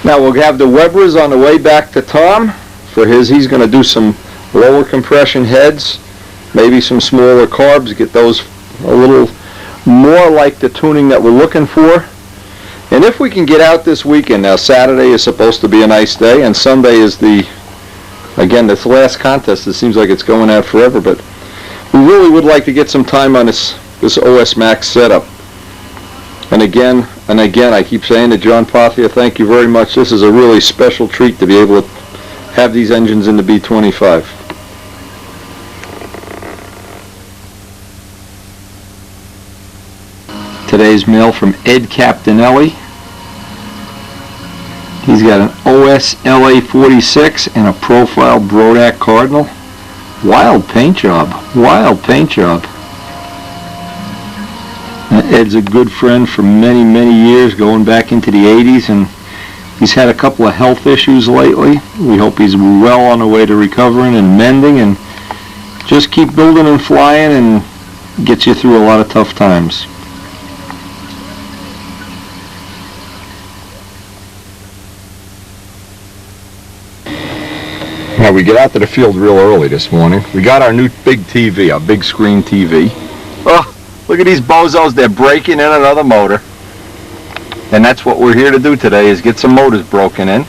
Now we'll have the Webers on the way back to Tom for his. He's going to do some lower compression heads, maybe some smaller carbs, get those a little more like the tuning that we're looking for. And if we can get out this weekend, now Saturday is supposed to be a nice day, and Sunday is again, this last contest, it seems like it's going out forever, but we really would like to get some time on this OS Max setup. And again, I keep saying to John Pothier, thank you very much. This is a really special treat to be able to have these engines in the B-25. Today's mail from Ed Captanelli. He's got an OS LA46 and a profile Brodak Cardinal. Wild paint job. Wild paint job. Ed's a good friend for many, many years, going back into the 80s, and he's had a couple of health issues lately. We hope he's well on the way to recovering and mending, and just keep building and flying, and gets you through a lot of tough times. Now we get out to the field real early this morning. We got our new big TV, our big screen TV. Oh, look at these bozos, they're breaking in another motor. And that's what we're here to do today, is get some motors broken in.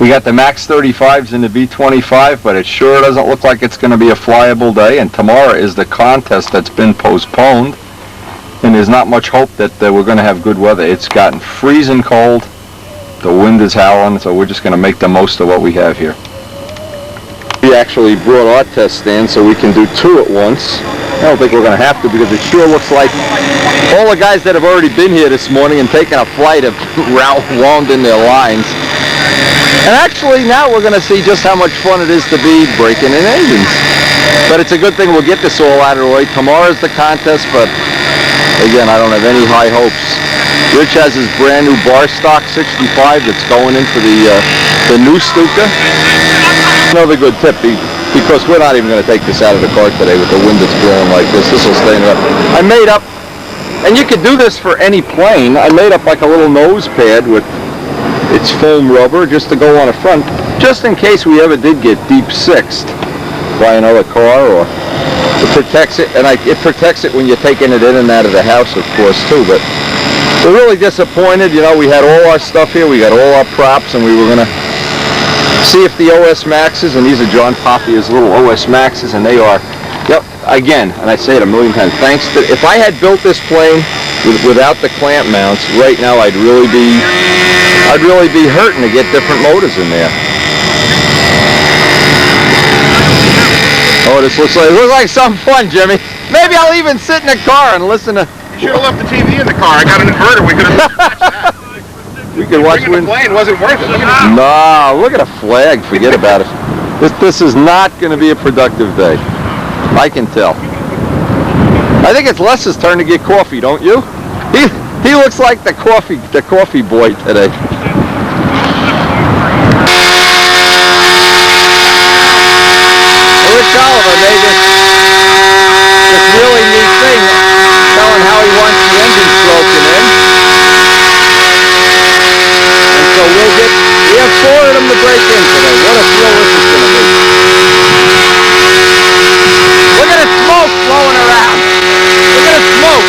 We got the Max 35s in the B-25, but it sure doesn't look like it's going to be a flyable day, and tomorrow is the contest that's been postponed. and there's not much hope that we're going to have good weather. It's gotten freezing cold. The wind is howling, so we're just going to make the most of what we have here. We actually brought our test stand so we can do two at once. I don't think we're going to have to, because it sure looks like all the guys that have already been here this morning and taken a flight have wound in their lines. And actually now we're going to see just how much fun it is to be breaking in engines. But it's a good thing we'll get this all out of the way. Tomorrow's the contest, but again, I don't have any high hopes. Rich has his brand new bar stock 65 that's going in for the new Stuka. Another good tip, because we're not even going to take this out of the car today with the wind that's blowing like this. This will stay in the... I made up, and you could do this for any plane, I made up like a little nose pad with its foam rubber just to go on the front, just in case we ever did get deep sixed by another car, or it protects it, and it protects it when you're taking it in and out of the house, of course, too. But we're really disappointed. You know, we had all our stuff here, we got all our props, and we were going to see if the OS Maxes, and these are John Papia's little OS Maxes, and they are, yep, again, and I say it a million times, thanks to, if I had built this plane without the clamp mounts, right now I'd really be hurting to get different motors in there. Oh, this looks like some fun, Jimmy. Maybe I'll even sit in the car and listen to... You should have left the TV in the car. I got an inverter. We could have watched that. We could watch Bringing the plane wasn't worth it. Look at it. No, look at a flag. Forget about it. This is not going to be a productive day. I can tell. I think it's Les's turn to get coffee, don't you? He looks like the coffee boy today. Rich Oliver made this really neat thing, telling how he wants the engines broken in. And so we have 4 of them to break in today. What a thrill this is going to be. Look at the smoke flowing around. Look at the smoke.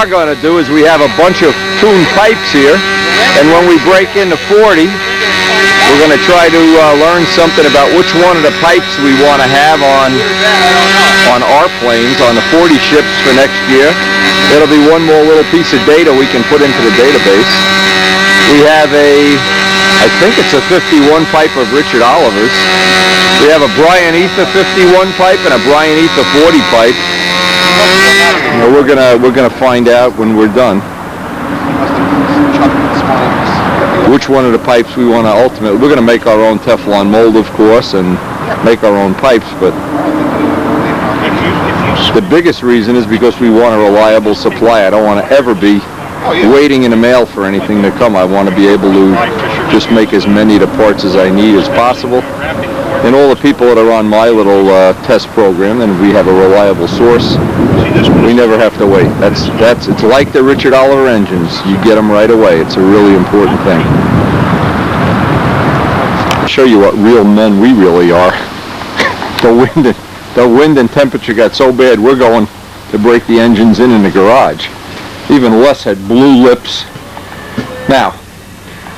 Going to do is we have a bunch of tuned pipes here, and when we break into 40, we're going to try to learn something about which one of the pipes we want to have on our planes, on the 40 ships for next year. It'll be one more little piece of data we can put into the database. We have I think it's a 51 pipe of Richard Oliver's. We have a Brian Ether 51 pipe and a Brian Ether 40 pipe. You know, we're gonna find out when we're done which one of the pipes we want to ultimately. We're gonna make our own Teflon mold, of course, and make our own pipes. But the biggest reason is because we want a reliable supply. I don't want to ever be waiting in the mail for anything to come. I want to be able to just make as many of the parts as I need as possible. And all the people that are on my little test program, and we have a reliable source, we never have to wait. It's like the Richard Oliver engines. You get them right away. It's a really important thing. I'll show you what real men we really are. The wind and temperature got so bad, we're going to break the engines in the garage. Even Les had blue lips. Now,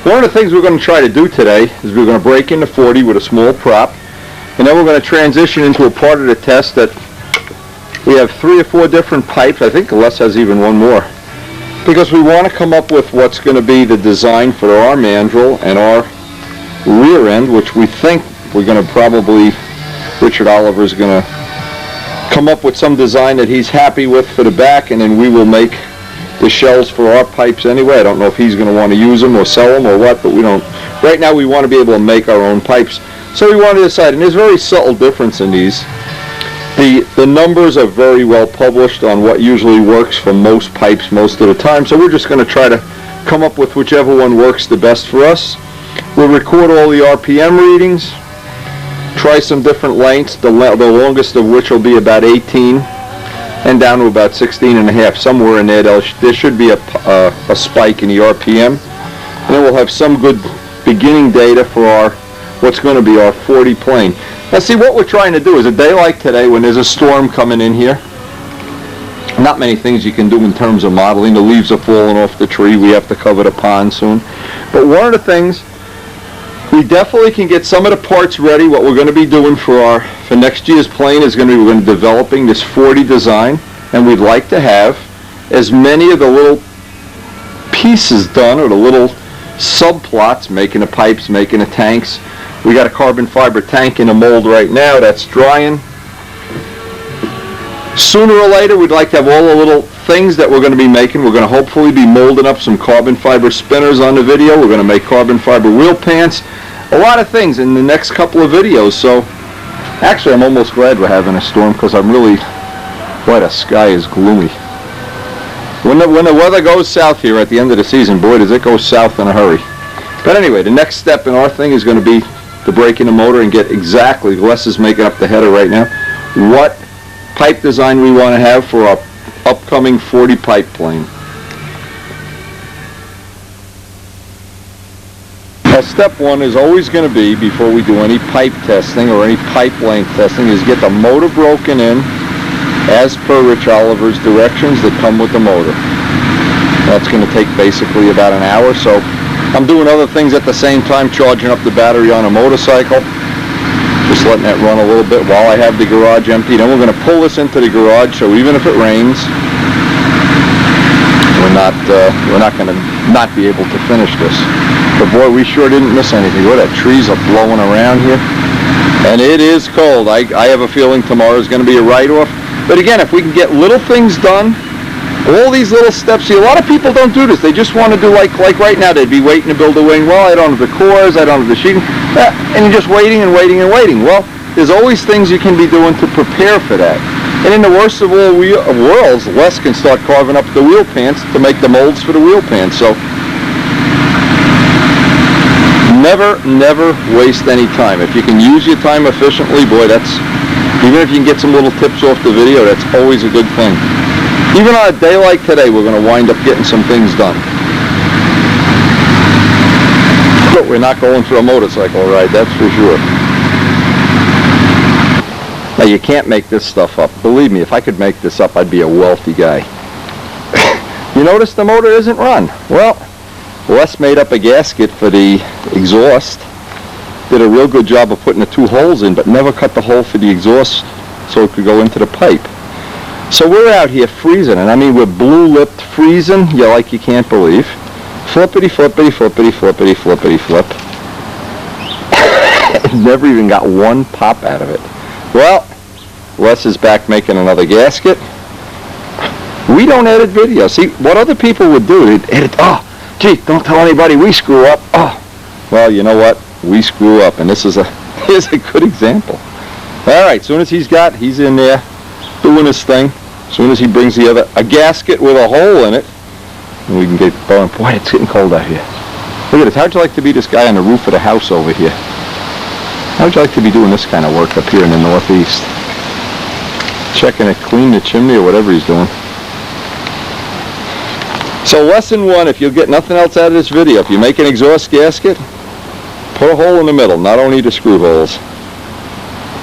one of the things we're going to try to do today is we're going to break into 40 with a small prop, and then we're going to transition into a part of the test that we have 3 or 4 different pipes. I think Les has even one more, because we want to come up with what's going to be the design for our mandrel and our rear end, which we think we're going to probably, Richard Oliver is going to come up with some design that he's happy with for the back, and then we will make the shells for our pipes anyway. I don't know if he's going to want to use them or sell them or what, but we don't. Right now we want to be able to make our own pipes. So we want to decide, and there's very subtle difference in these. The numbers are very well published on what usually works for most pipes most of the time, so we're just going to try to come up with whichever one works the best for us. We'll record all the RPM readings, try some different lengths, the longest of which will be about 18 and down to about 16 and a half. Somewhere in there, there should be a spike in the RPM. And then we'll have some good beginning data for what's going to be our 40 plane. Now see, what we're trying to do is a day like today when there's a storm coming in here, not many things you can do in terms of modeling. The leaves are falling off the tree. We have to cover the pond soon. But one of the things, we definitely can get some of the parts ready. What we're going to be doing for next year's plane is going to be, we're going to be developing this 40 design, and we'd like to have as many of the little pieces done, or the little subplots, making the pipes, making the tanks. We got a carbon fiber tank in a mold right now that's drying. Sooner or later, we'd like to have all the little things that we're going to be making. We're going to hopefully be molding up some carbon fiber spinners on the video. We're going to make carbon fiber wheel pants. A lot of things in the next couple of videos. So, actually, I'm almost glad we're having a storm, because I'm really, boy, the sky is gloomy. When the weather goes south here at the end of the season, boy, does it go south in a hurry. But anyway, the next step in our thing is going to be to break in the motor and get exactly, Les is making up the header right now, what pipe design we want to have for our upcoming 40 pipe plane. Now, step one is always going to be, before we do any pipe testing or any pipe length testing, is get the motor broken in as per Rich Oliver's directions that come with the motor. That's going to take basically about an hour. So I'm doing other things at the same time, charging up the battery on a motorcycle, just letting that run a little bit while I have the garage empty. Then we're going to pull this into the garage, so even if it rains, we're not going to not be able to finish this. But boy, we sure didn't miss anything. Boy, that trees are blowing around here, and it is cold. I have a feeling tomorrow is going to be a write-off. But again, if we can get little things done, all these little steps, see, a lot of people don't do this. They just want to do like right now, they'd be waiting to build a wing. Well, I don't have the cores, I don't have the sheeting, and you're just waiting and waiting and waiting. Well, there's always things you can be doing to prepare for that. And in the worst of all worlds, Les can start carving up the wheel pants to make the molds for the wheel pants. So never waste any time. If you can use your time efficiently, boy, even if you can get some little tips off the video, that's always a good thing. Even on a day like today, we're going to wind up getting some things done. But we're not going for a motorcycle ride, that's for sure. Now, you can't make this stuff up. Believe me, if I could make this up, I'd be a wealthy guy. You notice the motor isn't run. Well, Les made up a gasket for the exhaust. Did a real good job of putting the two holes in, but never cut the hole for the exhaust so it could go into the pipe. So we're out here freezing, and I mean we're blue-lipped freezing, like you can't believe. Flippity, flippity, flippity, flippity, flippity, flip. Never even got one pop out of it. Well, Les is back making another gasket. We don't edit video. See, what other people would do, they'd edit, gee, don't tell anybody we screw up. Well, you know what? We screw up, and here's a good example. All right, soon as he's in there doing his thing. As soon as he brings a gasket with a hole in it, and we can get going. Boy, it's getting cold out here. Look at this. How'd you like to be this guy on the roof of the house over here? How'd you like to be doing this kind of work up here in the Northeast? Checking to clean the chimney or whatever he's doing. So lesson one, if you'll get nothing else out of this video, if you make an exhaust gasket, put a hole in the middle, not only the screw holes.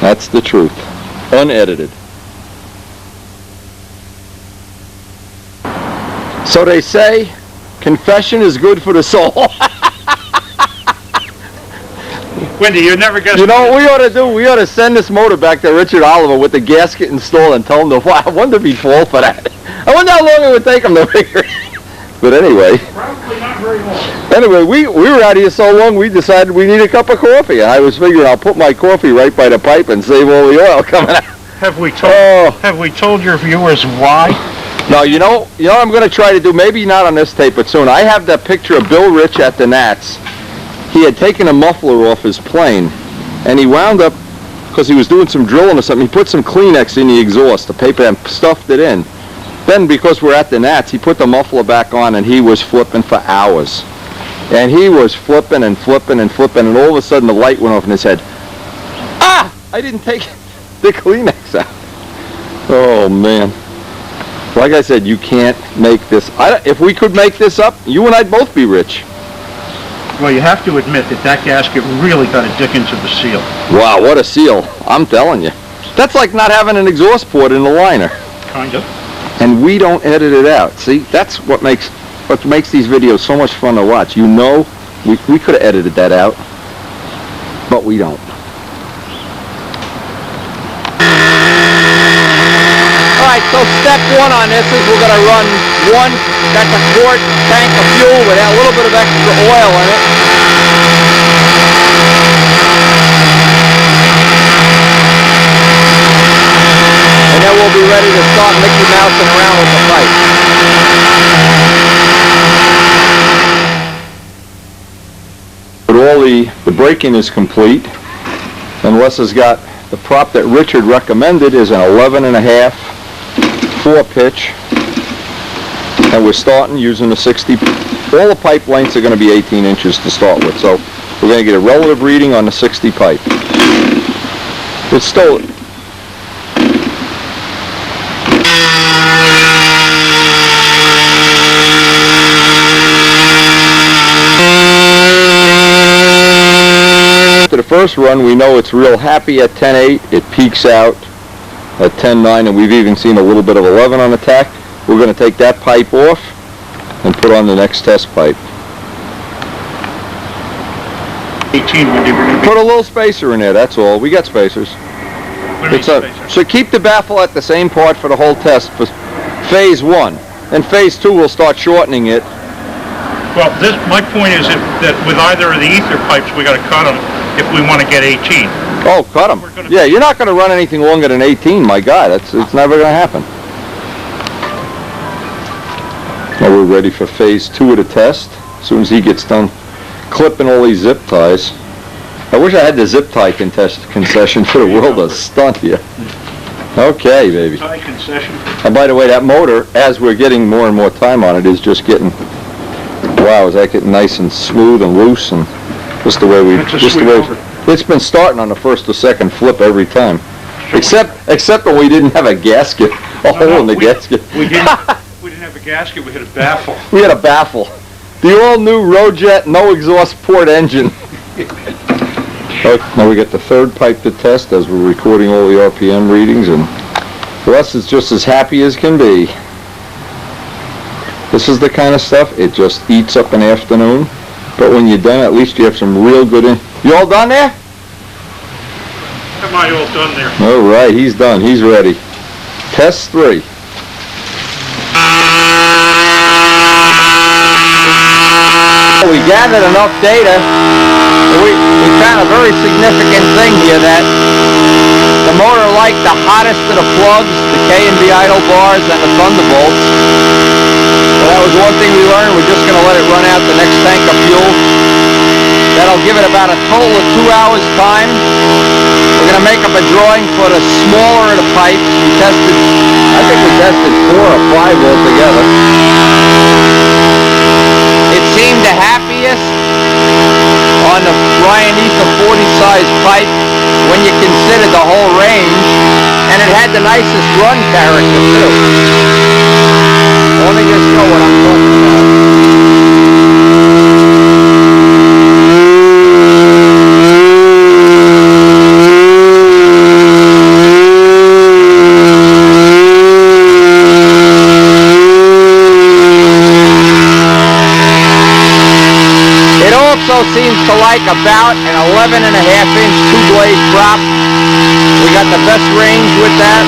That's the truth. Unedited. So they say, confession is good for the soul. Wendy, you're never going to... You know what we ought to do? We ought to send this motor back to Richard Oliver with the gasket installed and tell him to... I wonder if he'd fall for that. I wonder how long it would take him to figure it. But anyway... Probably not very long. Anyway, we were out here so long we decided we need a cup of coffee. And I was figuring I'll put my coffee right by the pipe and save all the oil coming out. Have we told your viewers why? No, you know what I'm going to try to do? Maybe not on this tape, but soon. I have that picture of Bill Rich at the Nats. He had taken a muffler off his plane, and he wound up, because he was doing some drilling or something, he put some Kleenex in the exhaust, the paper, and stuffed it in. Then, because we're at the Nats, he put the muffler back on, and he was flipping for hours. And he was flipping and flipping and flipping, and all of a sudden the light went off in his head. Ah! I didn't take the Kleenex out. Oh, man. Like I said, you can't make this. If we could make this up, you and I'd both be rich. Well, you have to admit that gasket really got a dickens of a seal. Wow, what a seal. I'm telling you. That's like not having an exhaust port in the liner. Kind of. And we don't edit it out. See, that's what makes these videos so much fun to watch. You know, we could have edited that out, but we don't. Alright, so step one on this is we're going to run that's a quart tank of fuel with a little bit of extra oil in it. And then we'll be ready to start Mickey Mousing around with the pipe. But all the braking is complete, and Les has got the prop that Richard recommended is an 11.5 4-pitch, and we're starting using the 60. All the pipe lengths are going to be 18 inches to start with, so we're going to get a relative reading on the 60 pipe. It's still after the first run, we know it's real happy at 10.8. It peaks out at 10.9, and we've even seen a little bit of 11 on the tack. We're going to take that pipe off and put on the next test pipe. 18 when they were going to be. Put a little spacer in there, that's all. We got spacers. What do you mean spacer? So keep the baffle at the same part for the whole test for phase 1. And phase 2, we'll start shortening it. Well, my point is that with either of the ether pipes, we got to cut them if we want to get 18. Oh, cut them. Yeah, you're not going to run anything longer than 18, my God. It's never going to happen. Now we're ready for phase 2 of the test. As soon as he gets done clipping all these zip ties. I wish I had the zip tie concession for the world of stunt here. Okay, baby. Tie concession. And by the way, that motor, as we're getting more and more time on it, is just getting, wow, is that getting nice and smooth and loose, and just the way it's been starting on the first or second flip every time. Except when we didn't have a gasket, hole in the gasket. We didn't have a gasket, we had a baffle. We had a baffle. The all-new Rojet no exhaust port engine. Now we get the third pipe to test as we're recording all the RPM readings, and Les is just as happy as can be. This is the kind of stuff, it just eats up an afternoon, but when you're done, at least you have some real good You all done there? Am I all done there? All right, he's done, he's ready. Test 3. We gathered enough data. We found a very significant thing here, that the motor liked the hottest of the plugs, the K&B idle bars, and the Thunderbolts. So that was one thing we learned. We're just going to let it run out the next tank of fuel. That'll give it about a total of 2 hours time. We're going to make up a drawing for the smaller of the pipes. I think we tested 4 or 5 altogether. It seemed the happiest on the Ryan Ether 40 size pipe when you consider the whole range, and it had the nicest run character too. Let me just show what I'm talking about. Seems to like about an 11.5-inch 2-blade drop. We got the best range with that.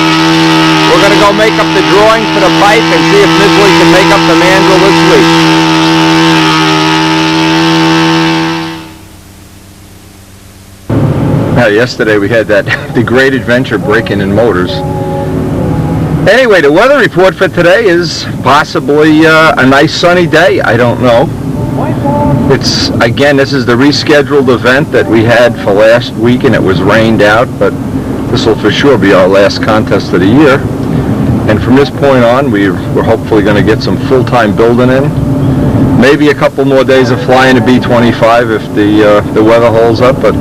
We're going to go make up the drawing for the pipe and see if Misley can make up the mandrel this week. Now, yesterday we had that the Great Adventure break-in in motors. Anyway, the weather report for today is possibly a nice sunny day. I don't know. It's, again, this is the rescheduled event that we had for last week, and it was rained out, but this will for sure be our last contest of the year. And from this point on, we're hopefully going to get some full-time building in. Maybe a couple more days of flying to B-25 if the weather holds up. But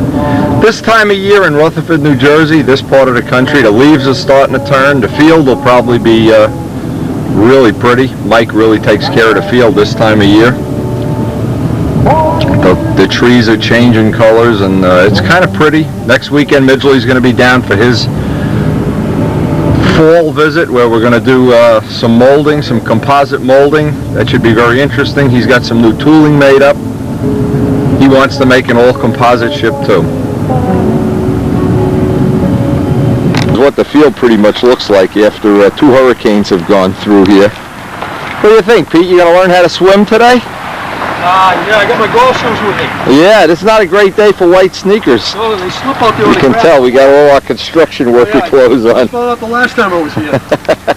this time of year in Rutherford, New Jersey, this part of the country, the leaves are starting to turn. The field will probably be really pretty. Mike really takes care of the field this time of year. The trees are changing colors, and it's kind of pretty. Next weekend, Midgley's going to be down for his fall visit, where we're going to do some molding, some composite molding. That should be very interesting. He's got some new tooling made up. He wants to make an all-composite ship too. This is what the field pretty much looks like after 2 hurricanes have gone through here. What do you think, Pete? You going to learn how to swim today? Yeah, I got my golf shoes with me. Yeah, this is not a great day for white sneakers. Oh, they slip out there. You can tell we got all our construction worker clothes on. I found out the last time I was here.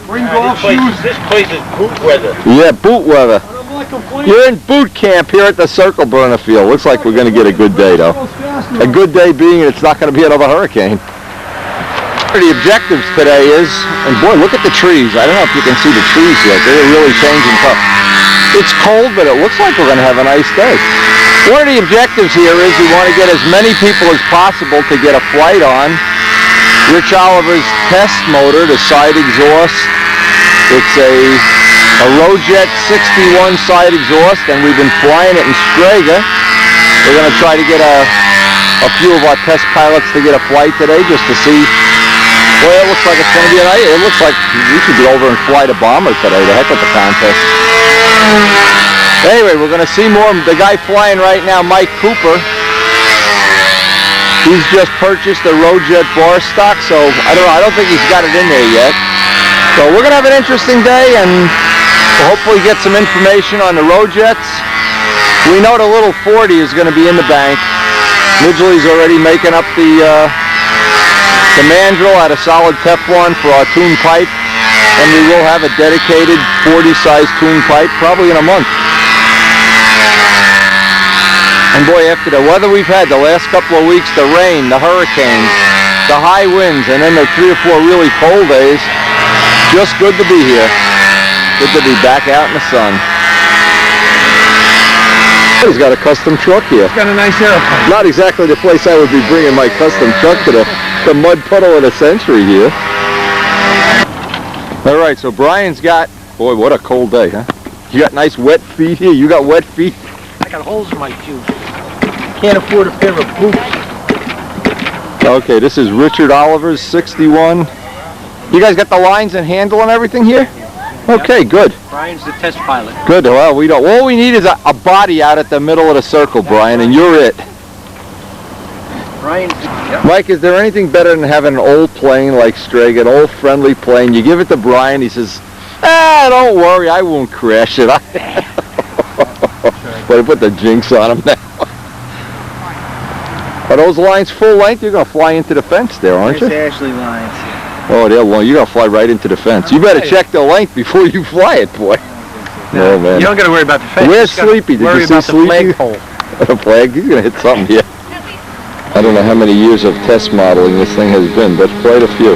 Bring golf shoes. This place is boot weather. Yeah, boot weather. I'm not complaining. You're in boot camp here at the Circle Burner Field. Looks like we're going to get a good day, though. A good day being it's not going to be another hurricane. The objectives today is, and boy, look at the trees. I don't know if you can see the trees yet. They're really changing color. It's cold, but it looks like we're going to have a nice day. One of the objectives here is we want to get as many people as possible to get a flight on Rich Oliver's test motor, the side exhaust. It's a Rojet 61 side exhaust, and we've been flying it in Strega. We're going to try to get a few of our test pilots to get a flight today just to see. Boy, it looks like it's going to be a night. It looks like we should get over and fly the bomber today. The heck with the contest. Anyway, we're going to see more. The guy flying right now, Mike Cooper, he's just purchased a Rojet bar stock, so I don't know. I don't think he's got it in there yet. So we're going to have an interesting day, and we'll hopefully get some information on the Rojets. We know the little 40 is going to be in the bank. Midgley's already making up the mandrel out of solid Teflon for our tune pipe, and we will have a dedicated 40 size tune pipe probably in a month. And boy, after the weather we've had the last couple of weeks, the rain, the hurricanes, the high winds, and then the 3 or 4 really cold days, just good to be here. Good to be back out in the sun. He's got a custom truck here. Got a nice airplane. Not exactly the place I would be bringing my custom truck to, the mud puddle of the century here. All right, so Brian's got, boy, what a cold day, huh? You got nice wet feet here. You got wet feet. I got holes in my shoes. Can't afford a pair of boots. Okay, this is Richard Oliver's 61. You guys got the lines and handle and everything here? Okay, good. Brian's the test pilot. Good. Well, we don't. All we need is a body out at the middle of the circle, Brian, and you're it. Brian's. Yep. Mike, is there anything better than having an old plane like Strega, an old friendly plane? You give it to Brian, he says, don't worry, I won't crash it. But I put the jinx on him now. Are those lines full length? You're going to fly into the fence there, aren't you? There's Ashley lines. Oh, they're long. You're going to fly right into the fence. You better check the length before you fly it, boy. No, man. You don't got to worry about the fence. Where's Sleepy? Did you see Sleepy? Worry about the flagpole. A flag? He's going to hit something here. I don't know how many years of test modeling this thing has been, but quite a few.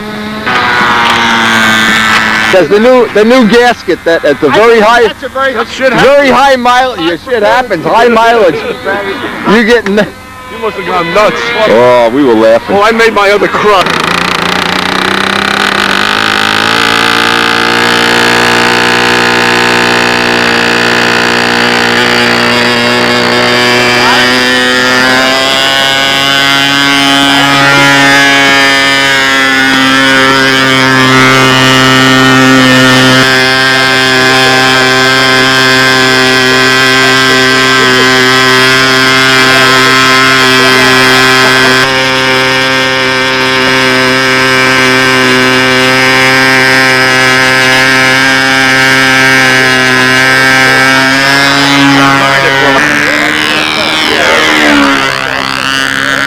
Because the new gasket that at the very high, very high mileage. Your shit happens. High mileage. You getting? You must have gone nuts. Oh, we were laughing. Well, I made my other crust.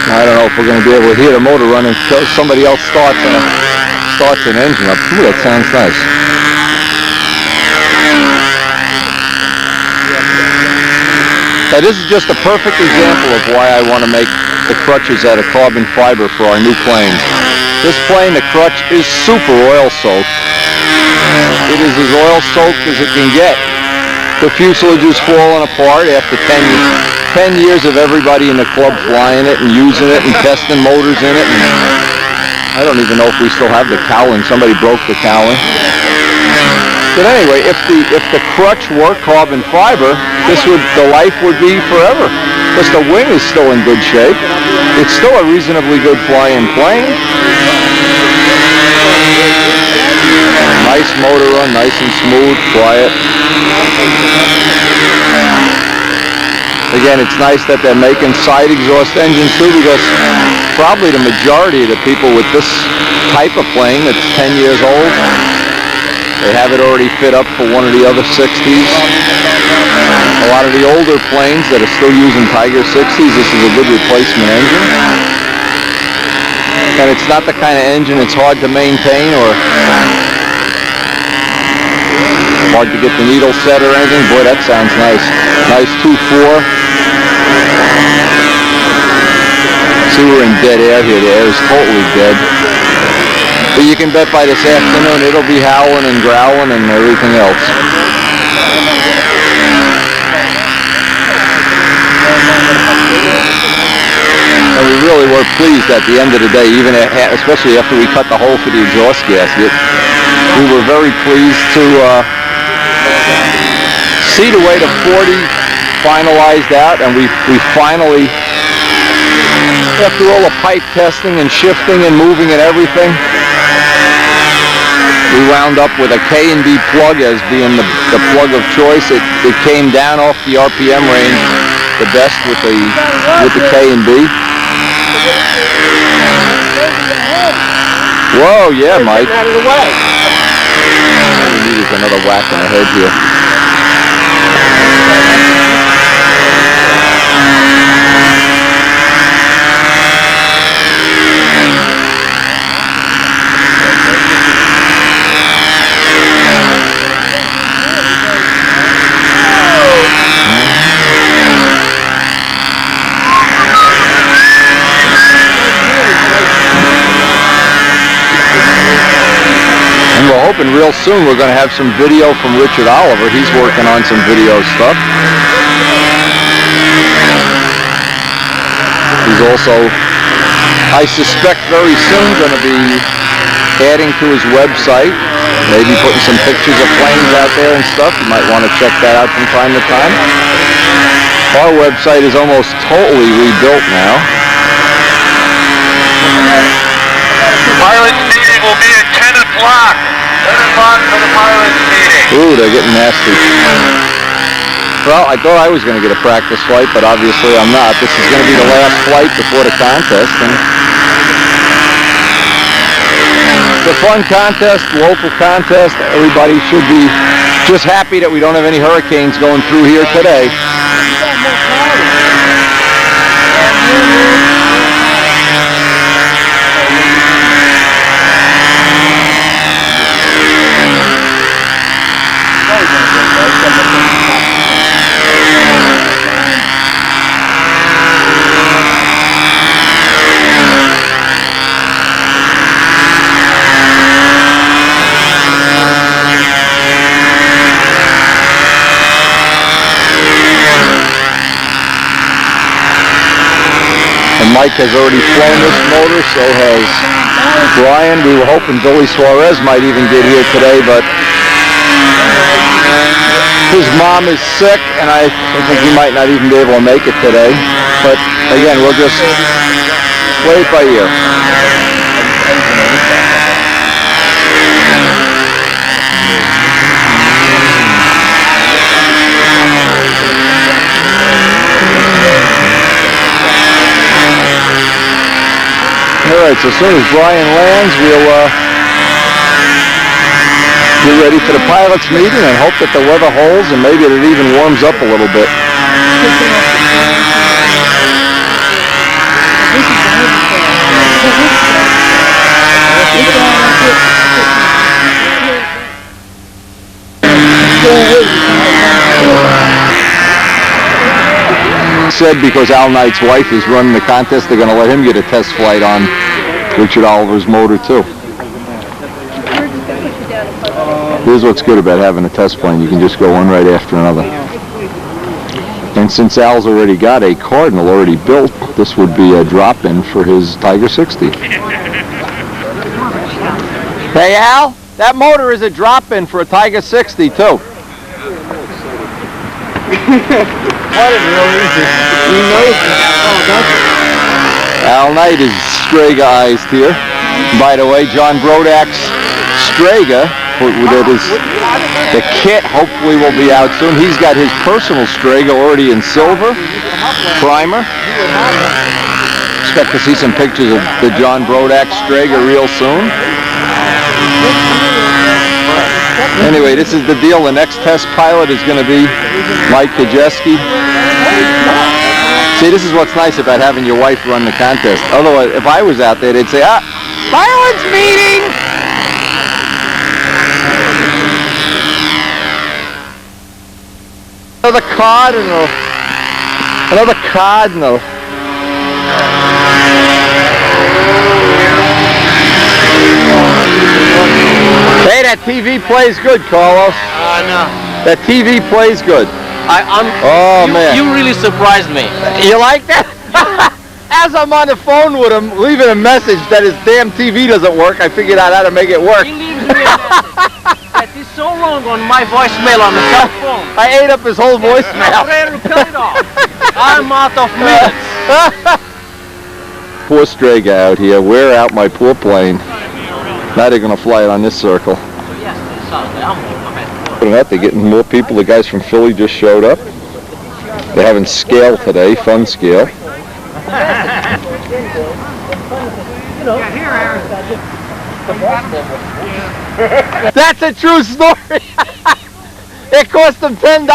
I don't know if we're going to be able to hear the motor run until somebody else starts on it. starts an engine up. Ooh, that sounds nice. Now, this is just a perfect example of why I want to make the crutches out of carbon fiber for our new planes. This plane, the crutch, is super oil soaked. It is as oil soaked as it can get. The fuselage is falling apart after 10 years of everybody in the club flying it and using it and testing motors in it. And I don't even know if we still have the cowling. Somebody broke the cowling. But anyway, if the crutch were carbon fiber, the life would be forever. Because the wing is still in good shape. It's still a reasonably good flying plane. Nice motor run, nice and smooth, quiet. Again, it's nice that they're making side exhaust engines too, because probably the majority of the people with this type of plane that's 10 years old, they have it already fit up for one of the other 60s. A lot of the older planes that are still using Tiger 60s, this is a good replacement engine. And it's not the kind of engine it's hard to maintain or hard to get the needle set or anything. Boy, that sounds nice. Nice 2.4. See, we're in dead air here. The air is totally dead. But you can bet by this afternoon it'll be howling and growling and everything else. And we really were pleased at the end of the day, even especially after we cut the hole for the exhaust gasket. We were very pleased to see the way the 40 finalized out, and we finally, after all the pipe testing and shifting and moving and everything, we wound up with a K&B plug as being the plug of choice. It came down off the RPM range the best with the K&B. Whoa, yeah, Mike. All we need is another whack in the head here. And we're hoping real soon we're going to have some video from Richard Oliver. He's working on some video stuff. He's also, I suspect, very soon going to be adding to his website, maybe putting some pictures of planes out there and stuff. You might want to check that out from time to time. Our website is almost totally rebuilt now. Pilot's meeting will be at 10 o'clock. 10 o'clock for the pilot's meeting. Ooh, they're getting nasty. Well, I thought I was going to get a practice flight, but obviously I'm not. This is going to be the last flight before the contest. And it's a fun contest, local contest. Everybody should be just happy that we don't have any hurricanes going through here today. Mike has already flown this motor, so has Brian. We were hoping Billy Suarez might even get here today, but his mom is sick, and I think he might not even be able to make it today. But again, we'll just play it by ear. All right, so as soon as Brian lands, we'll get ready for the pilots meeting and hope that the weather holds and maybe it even warms up a little bit. said because Al Knight's wife is running the contest, they're going to let him get a test flight on Richard Oliver's motor too. Here's what's good about having a test plane. You can just go one right after another. And since Al's already got a Cardinal already built, this would be a drop-in for his Tiger 60. Hey Al, that motor is a drop-in for a Tiger 60 too. Al Knight is Strega-ized here. By the way, John Brodak's Strega, that is the kit, hopefully will be out soon. He's got his personal Strega already in silver primer. Expect to see some pictures of the John Brodak Strega real soon. Anyway, this is the deal. The next test pilot is going to be Mike Kajeski. See, this is what's nice about having your wife run the contest. Otherwise, if I was out there, they'd say, pilot's meeting! Another Cardinal. Another Cardinal. Hey, that TV plays good, Carlos. No. That TV plays good. Man. You really surprised me. You like that? As I'm on the phone with him, leaving a message that his damn TV doesn't work, I figured out how to make it work. He leaves me a message that is so long on my voicemail on the cell phone. I ate up his whole voicemail. I'm ready to cut it off. I'm out of minutes. Poor Strega out here. Wear out my poor plane. Now they're going to fly it on this circle. Look at that, they're getting more people. The guys from Philly just showed up. They're having scale today, fun scale. That's a true story. It cost them $10.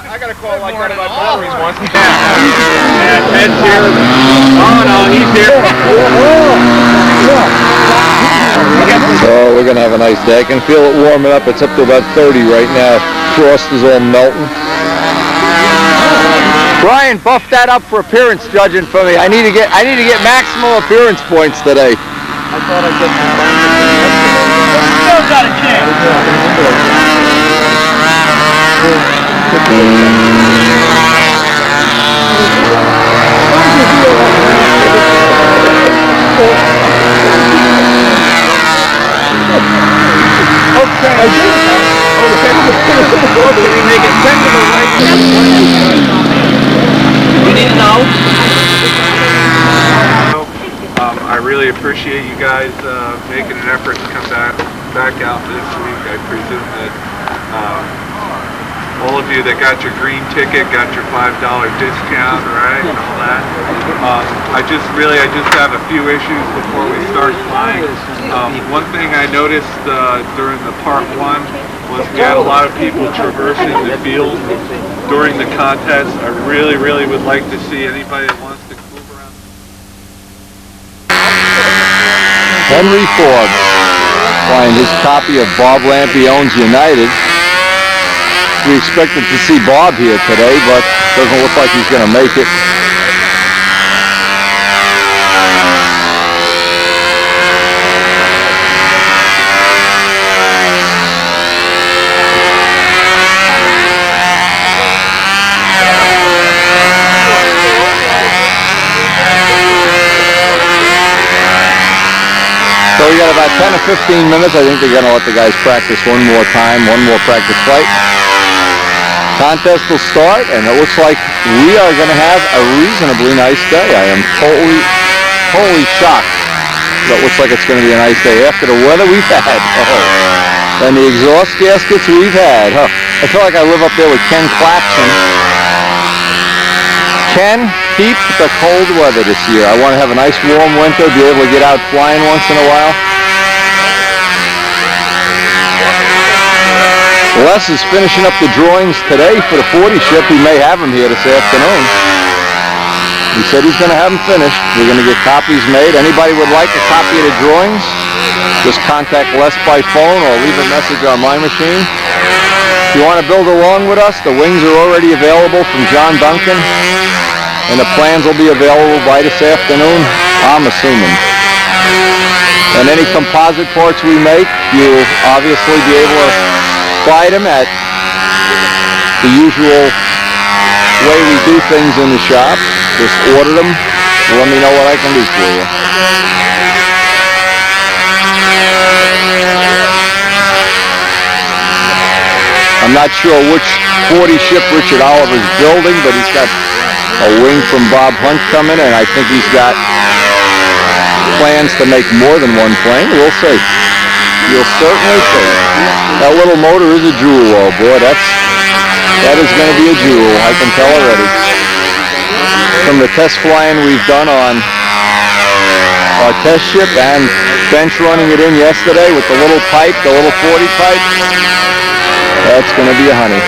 I got a call like that about batteries once. Yeah, Ted's here. Oh no, he's here. So we're going to have a nice day. I can feel it warming up. It's up to about 30 right now. Frost is all melting. Brian, buff that up for appearance judging for me. I need to get maximum appearance points today. I thought I'd get my still got a chance. I really appreciate you guys making an effort to come back out this week. I presume that all of you that got your green ticket got your $5 discount, right, and all that. I just have a few issues before we start flying. One thing I noticed during the part 1 was we had a lot of people traversing the field during the contest. I really would like to see anybody that wants to move around. Henry Forbes flying his copy of Bob Lampione's United. We expected to see Bob here today, but doesn't look like he's going to make it. So we got about 10 or 15 minutes. I think they're going to let the guys practice one more time, one more practice flight. Contest will start, and it looks like we are going to have a reasonably nice day. I am totally shocked. But it looks like it's going to be a nice day after the weather we've had. Oh. And the exhaust gaskets we've had. Huh. I feel like I live up there with Ken Claxton. Ken, keep the cold weather this year. I want to have a nice warm winter, be able to get out flying once in a while. Les is finishing up the drawings today for the 40 ship. He may have them here this afternoon. He said he's going to have them finished. We're going to get copies made. Anybody would like a copy of the drawings, just contact Les by phone or leave a message on my machine. If you want to build along with us, the wings are already available from John Duncan, and the plans will be available by this afternoon, I'm assuming. And any composite parts we make, you'll obviously be able to buy them at the usual way we do things in the shop. Just order them and let me know what I can do for you. I'm not sure which 40 ship Richard Oliver's building, but he's got a wing from Bob Hunt coming, and I think he's got plans to make more than one plane. We'll see. You'll certainly see. That little motor is a jewel, oh boy. That is going to be a jewel, I can tell already. From the test flying we've done on our test ship and bench running it in yesterday with the little pipe, the little 40 pipe, that's going to be a honey.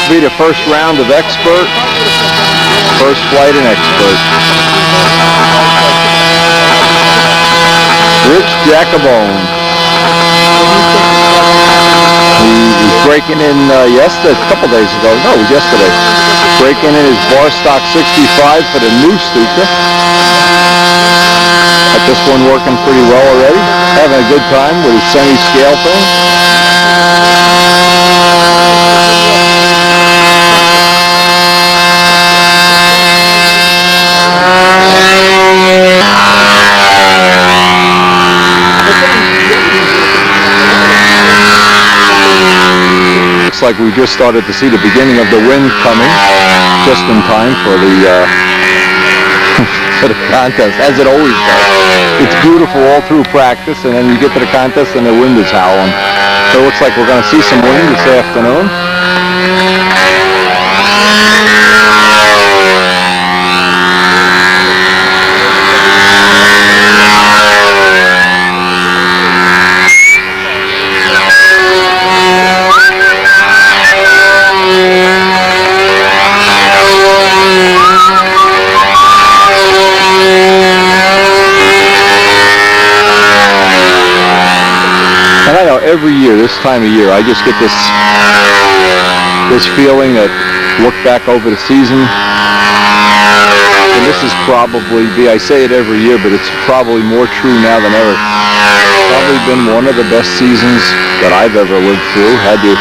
Be the first round of expert, first flight in expert. Rich Jacobone. He was breaking in yesterday, a couple days ago. No, it was yesterday. Breaking in his bar stock 65 for the new Stuka. Got this one working pretty well already. Having a good time with his semi-scale thing. Looks like we just started to see the beginning of the wind coming, just in time for the for the contest, as it always does. It's beautiful all through practice, and then you get to the contest and the wind is howling. So it looks like we're going to see some wind this afternoon. Every year, this time of year, I just get this feeling that look back over the season, and this is probably, I say it every year, but it's probably more true now than ever. Probably been one of the best seasons that I've ever lived through. Had the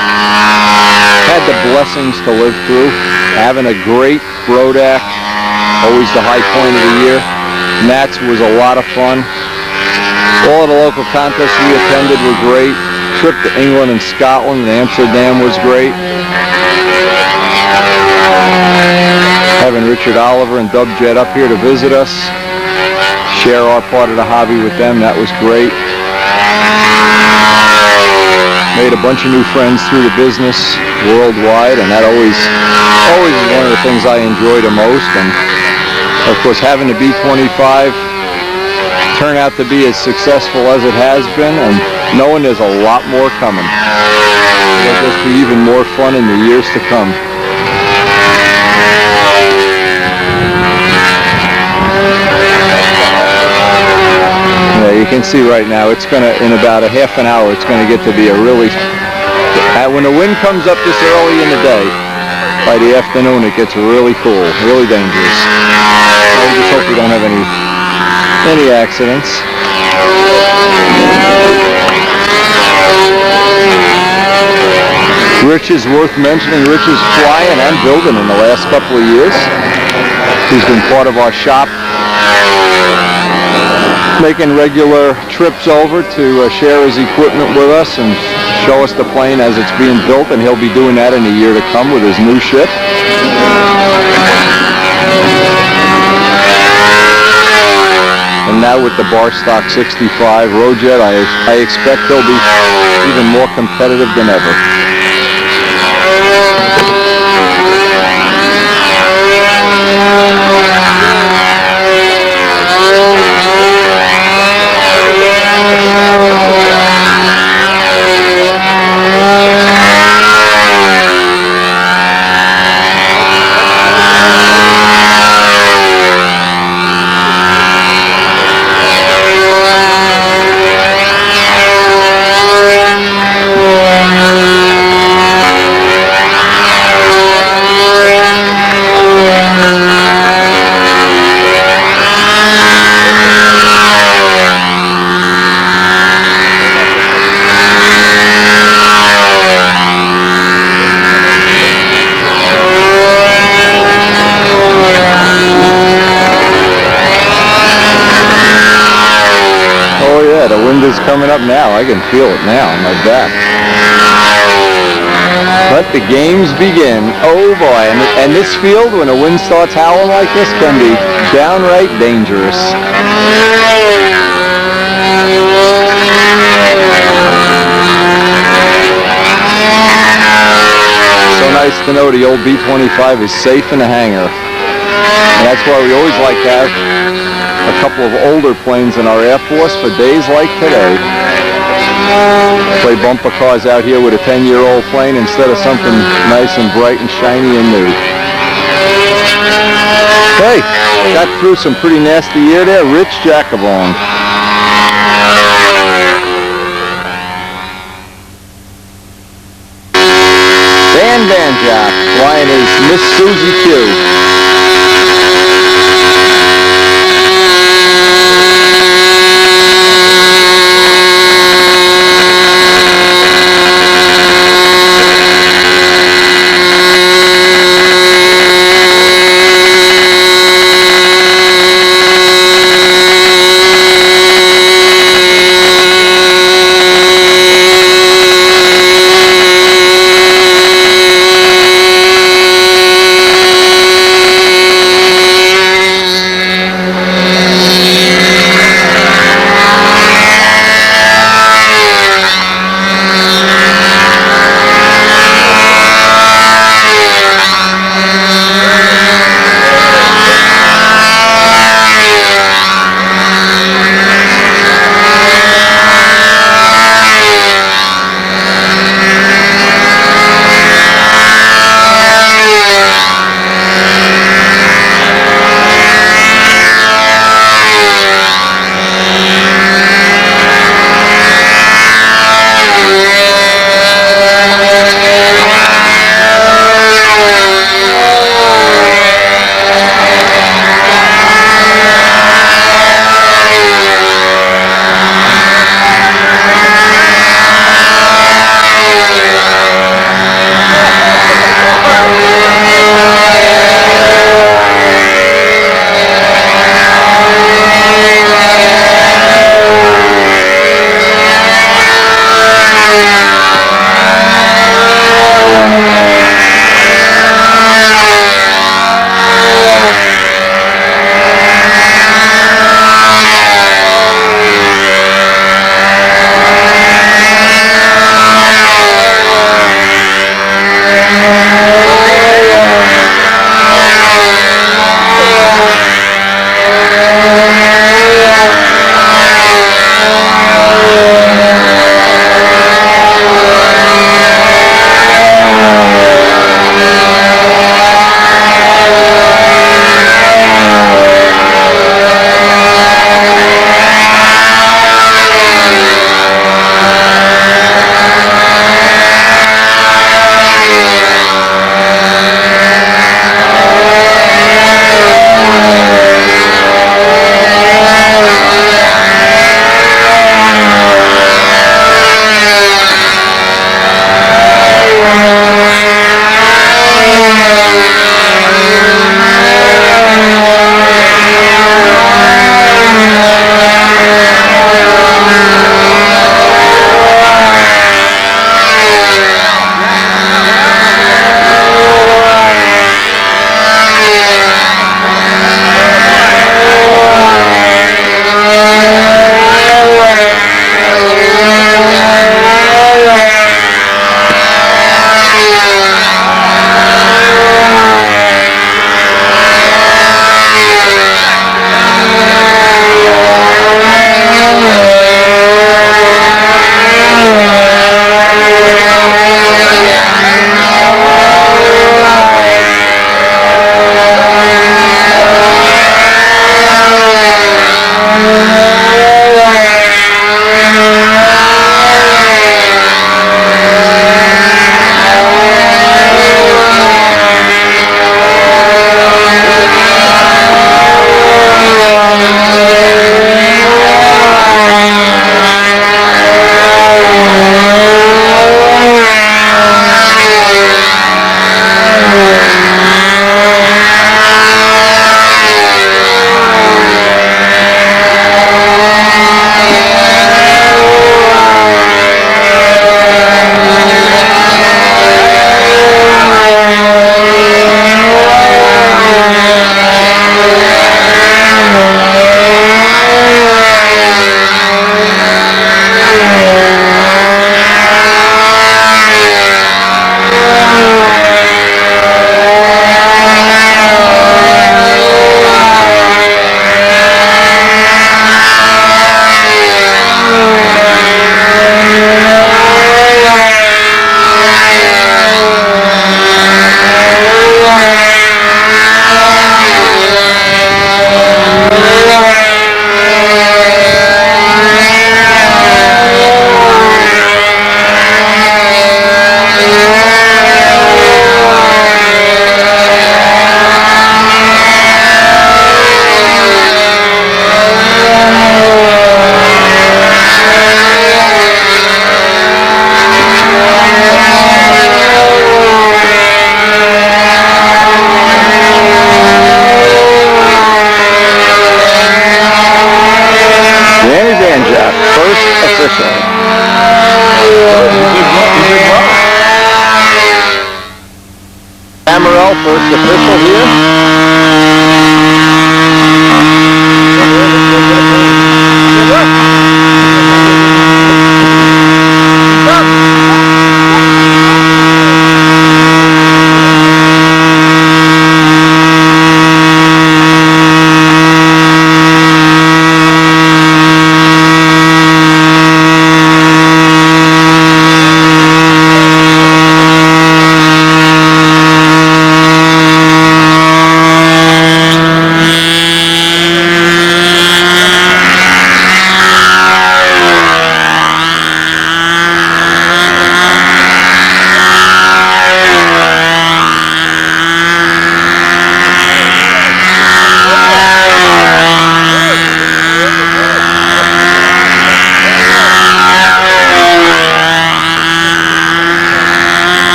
blessings to live through. Having a great Brodac, always the high point of the year. Nats was a lot of fun. All of the local contests we attended were great. Trip to England and Scotland and Amsterdam was great. Having Richard Oliver and Dubjet up here to visit us, share our part of the hobby with them, that was great. Made a bunch of new friends through the business worldwide, and that always is one of the things I enjoy the most. And of course, having the B-25 turn out to be as successful as it has been, and knowing there's a lot more coming. It'll just be even more fun in the years to come. Yeah, you can see right now, it's gonna, in about a half an hour, it's gonna get to be a really, when the wind comes up this early in the day, by the afternoon it gets really cool, really dangerous. I just hope we don't have any accidents. Rich is worth mentioning. Rich is flying and building in the last couple of years. He's been part of our shop, making regular trips over to share his equipment with us and show us the plane as it's being built, and he'll be doing that in the year to come with his new ship. And and now with the bar stock 65 Roadjet, I expect he'll be even more competitive than ever. The wind is coming up now. I can feel it now on my back. Let the games begin. Oh boy, and this field, when the wind starts howling like this, can be downright dangerous. So nice to know the old B-25 is safe in the hangar. And that's why we always like to have a couple of older planes in our Air Force for days like today. Play bumper cars out here with a 10-year-old plane instead of something nice and bright and shiny and new. Hey, got through some pretty nasty air there. Rich Jacobong. Dan Banjak flying his Miss Susie Q. first official here.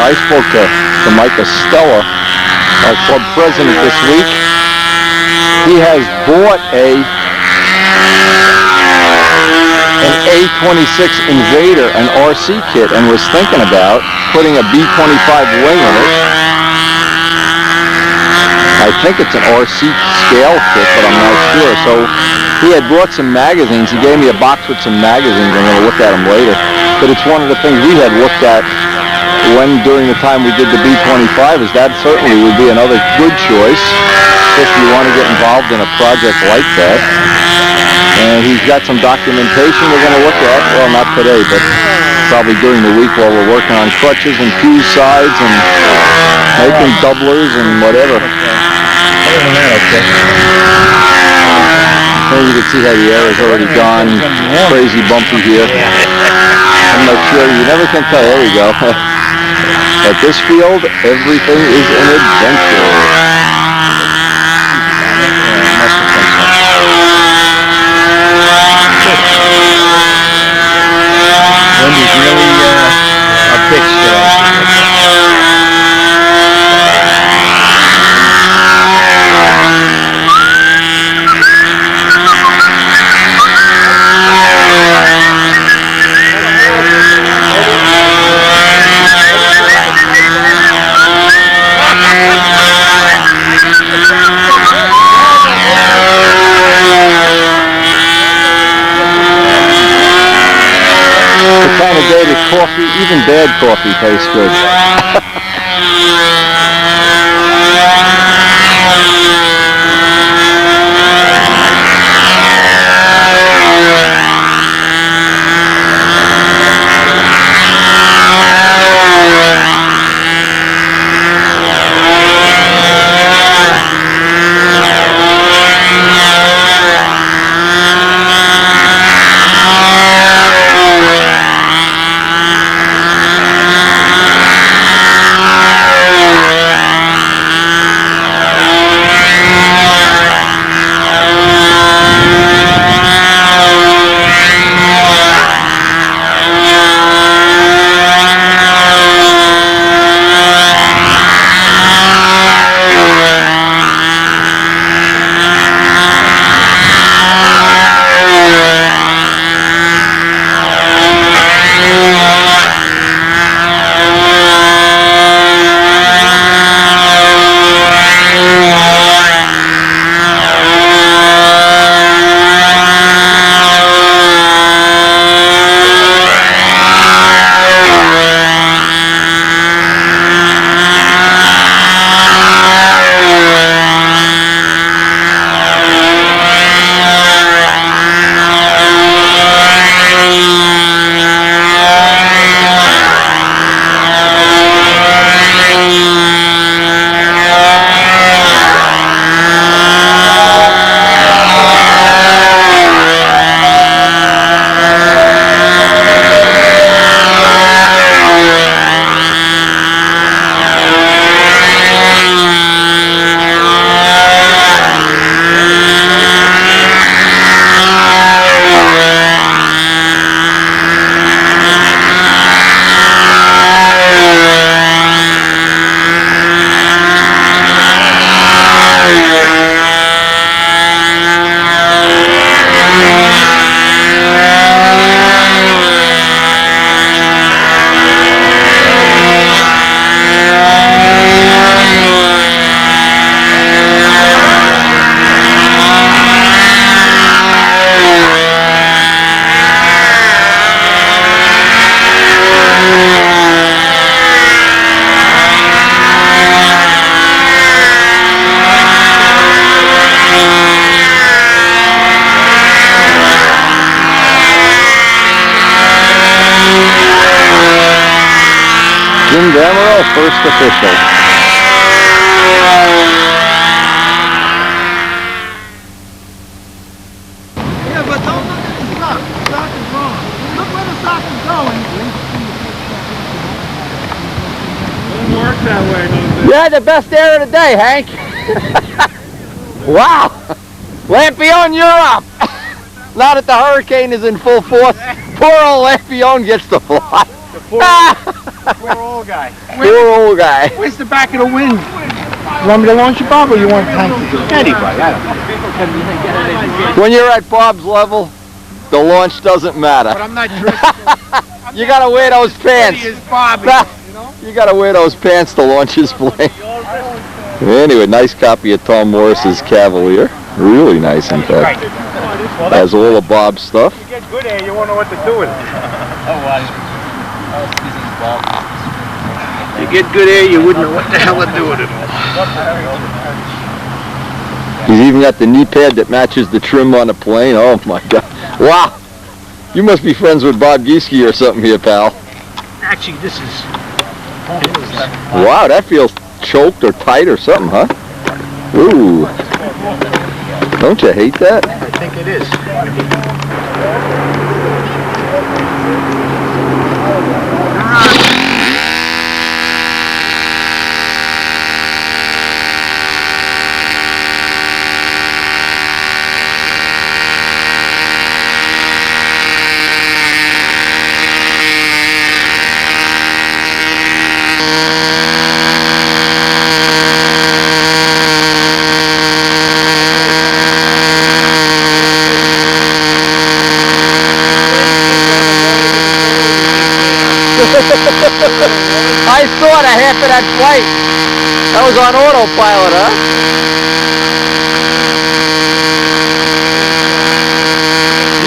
I spoke to Mike Estella, our club president, this week. He has bought an A26 Invader, an RC kit, and was thinking about putting a B25 wing in it. I think it's an RC scale kit, but I'm not sure. So he had brought some magazines. He gave me a box with some magazines. I'm going to look at them later. But it's one of the things we had looked at during the time we did the B25, is that certainly would be another good choice if you want to get involved in a project like that. And he's got some documentation we're going to look at. Well, not today, but probably during the week while we're working on crutches and fuse sides and making doublers and whatever. And you can see how the air has already gone crazy bumpy here. I'm not sure. You never can tell. There we go. At this field, everything is an adventure. Wendy's really a bitch today. The kind of day that coffee, even bad coffee, tastes good. Jim Damerel, first official. Yeah, but don't look at the sock. The sock is wrong. Look where the sock is going. Doesn't work that way, does it? You had the best air of the day, Hank. Wow. Lampion, you're up. Now that the hurricane is in full force, poor old Lampion gets to fly. Poor old guy. Poor old guy. Where's the back of the wind? You want me to launch you, Bob, or you want Hank to do it? Anybody, I don't know. When you're at Bob's level, the launch doesn't matter. But I'm not dressed. You gotta wear those pants. As Bobby, You gotta wear those pants to launch his plane. Anyway, nice copy of Tom Morris's Cavalier. Really nice, in fact. Has all of Bob's stuff. You get good air, you won't know what to do with it. You get good air, you wouldn't know what the hell to do with it. He's even got the knee pad that matches the trim on the plane. Oh my God. Wow. You must be friends with Bob Gieske or something here, pal. Actually, this is... Wow, that feels choked or tight or something, huh? Ooh. Don't you hate that? I think it is. I saw the half of that flight. That was on autopilot, huh?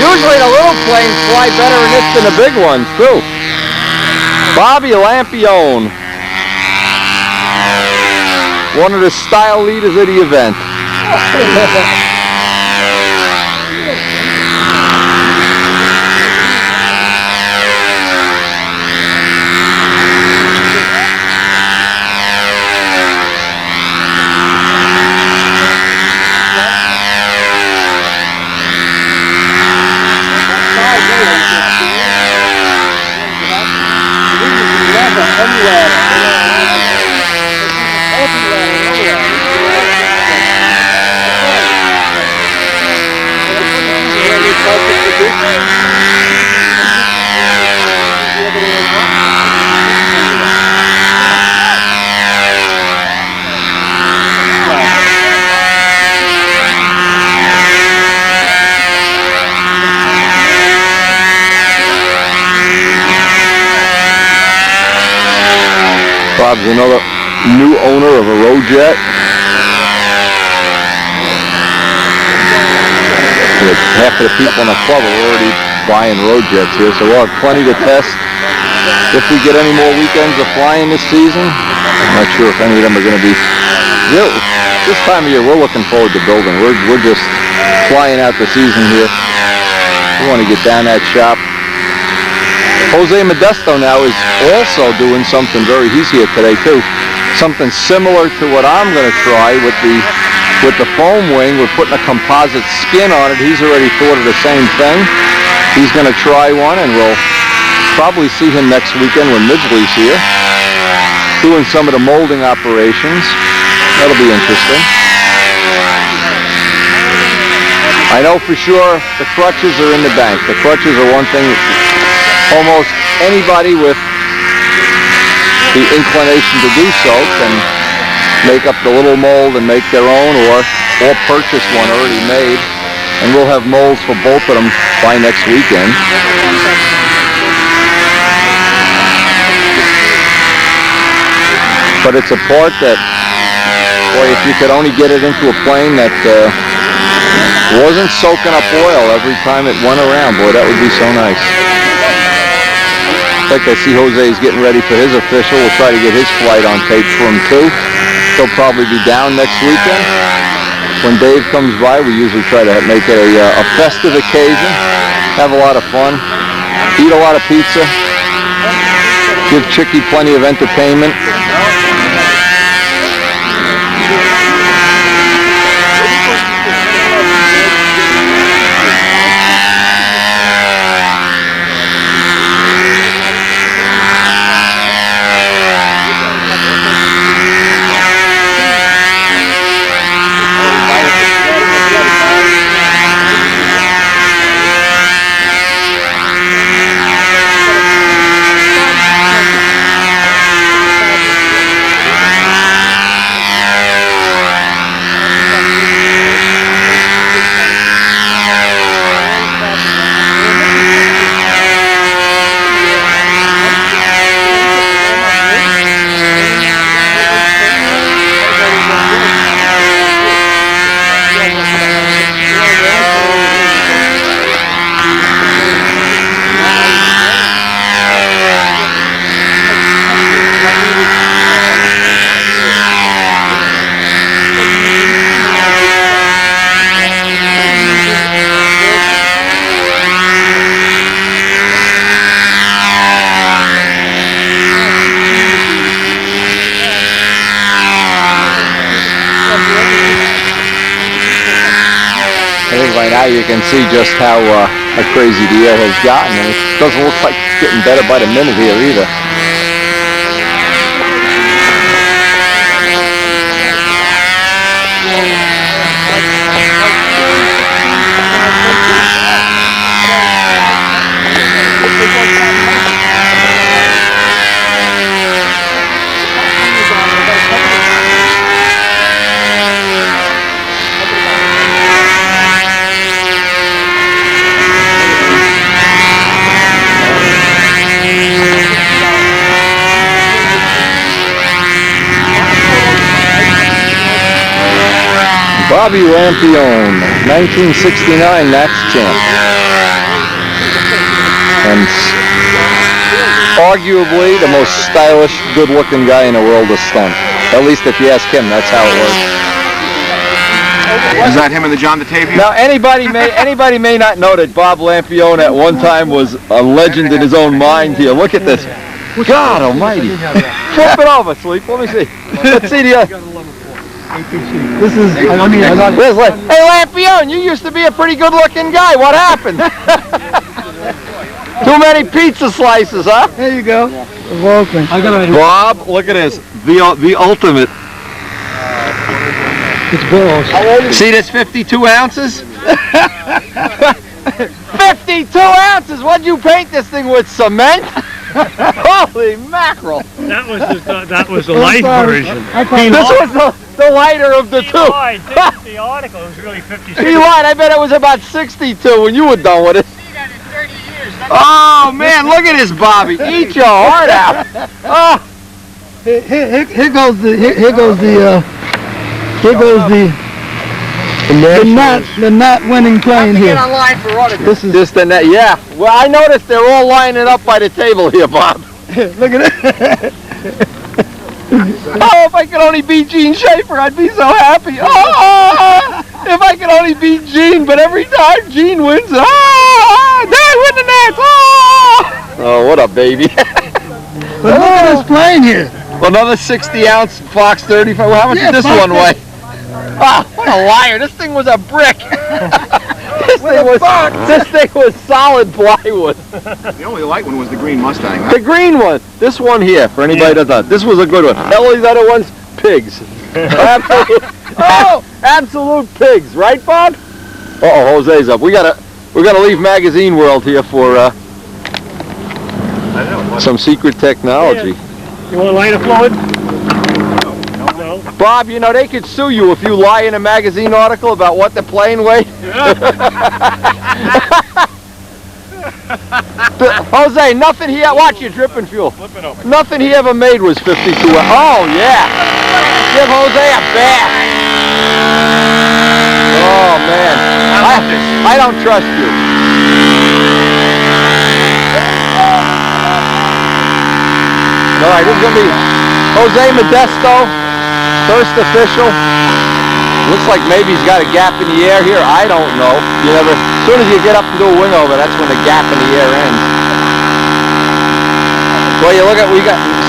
Usually the little planes fly better in this than the big ones, too. Bobby Lampion. One of the style leaders of the event. Bob's another new owner of a Rojet. With half of the people in the club are already buying Rojets here, so we'll have plenty to test. If we get any more weekends of flying this season, I'm not sure if any of them are going to be. This time of year, we're looking forward to building. We're just flying out the season here. We want to get down that shop. Jose Modesto now is also doing something he's here today too, something similar to what I'm going to try with the foam wing. We're putting a composite skin on it. He's already thought of the same thing. He's going to try one, and we'll probably see him next weekend when Midgley's here, doing some of the molding operations. That'll be interesting. I know for sure the crutches are in the bank. The crutches are one thing almost anybody with the inclination to do so can make up the little mold and make their own, or purchase one already made. And we'll have molds for both of them by next weekend. But it's a part that, boy, if you could only get it into a plane that wasn't soaking up oil every time it went around, boy, that would be so nice. Like I see Jose's getting ready for his official. We'll try to get his flight on tape for him too. He'll probably be down next weekend. When Dave comes by, we usually try to make it a festive occasion, have a lot of fun, eat a lot of pizza, Give Chicky plenty of entertainment. Right now you can see just how crazy the air has gotten, and it doesn't look like it's getting better by the minute here either. Bobby Lampione, 1969 Nats champ. And arguably the most stylish, good-looking guy in the world of stunt. At least if you ask him, that's how it works. Is that him in the John DeTavia? Now, anybody may not know that Bob Lampione at one time was a legend in his own mind here. Look at this. God almighty. Flip it over, Sleep. Let me see. Let's see the This is, I mean, I got it. Hey, Lampione, you used to be a pretty good-looking guy. What happened? Too many pizza slices, huh? There you go. Welcome. I got it. Bob, look at this. The ultimate. It's balls. See this 52 ounces? 52 ounces! What'd you paint this thing with, cement? Holy mackerel! That was the light version. This was the lighter of the two. The article was really 56. He lied. I bet it was about 62 when you were done with it. Oh man, look at this, Bobby. Eat your heart out. Oh. Here goes the not winning plane here. Get online for autographs. This is just the net. Yeah. Well, I noticed they're all lining up by the table here, Bob. Look at it. Oh, if I could only beat Gene Schaefer, I'd be so happy. Oh, if I could only beat Gene, but every time Gene wins, Dad win the Nats. Oh, what a baby. But look at this plane here. Another 60-ounce Fox 35. Well, how much did this one weigh? Oh, what a liar. This thing was a brick. This thing was solid plywood. The only light one was the green Mustang. Huh? The green one. This one here, for anybody that doesn't. This was a good one. All these other ones, pigs. Absolute pigs, right, Bob? Uh-oh, Jose's up. We're gonna leave Magazine World here for some secret technology. You want a lighter fluid? No. Bob, you know, they could sue you if you lie in a magazine article about what the plane weighed. Jose, nothing he, watch you dripping fuel. Nothing he ever made was 52. Oh, yeah. Give Jose a bath. Oh, man. I don't trust you. All right, this is going to be Jose Modesto, first official. Looks like maybe he's got a gap in the air here. I don't know. You never. As soon as you get up and do a wing over, that's when the gap in the air ends. Well, you look at,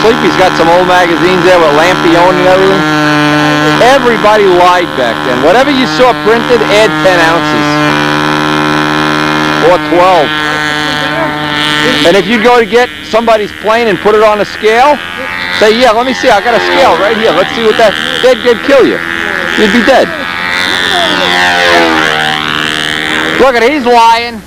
Sleepy's got some old magazines there with Lampione and everything. Everybody lied back then. Whatever you saw printed, add 10 ounces. Or 12. And if you go to get somebody's plane and put it on a scale, say, yeah, let me see, I got a scale right here. Let's see what that, they'd kill you. You'd be dead. Look at it, he's lying.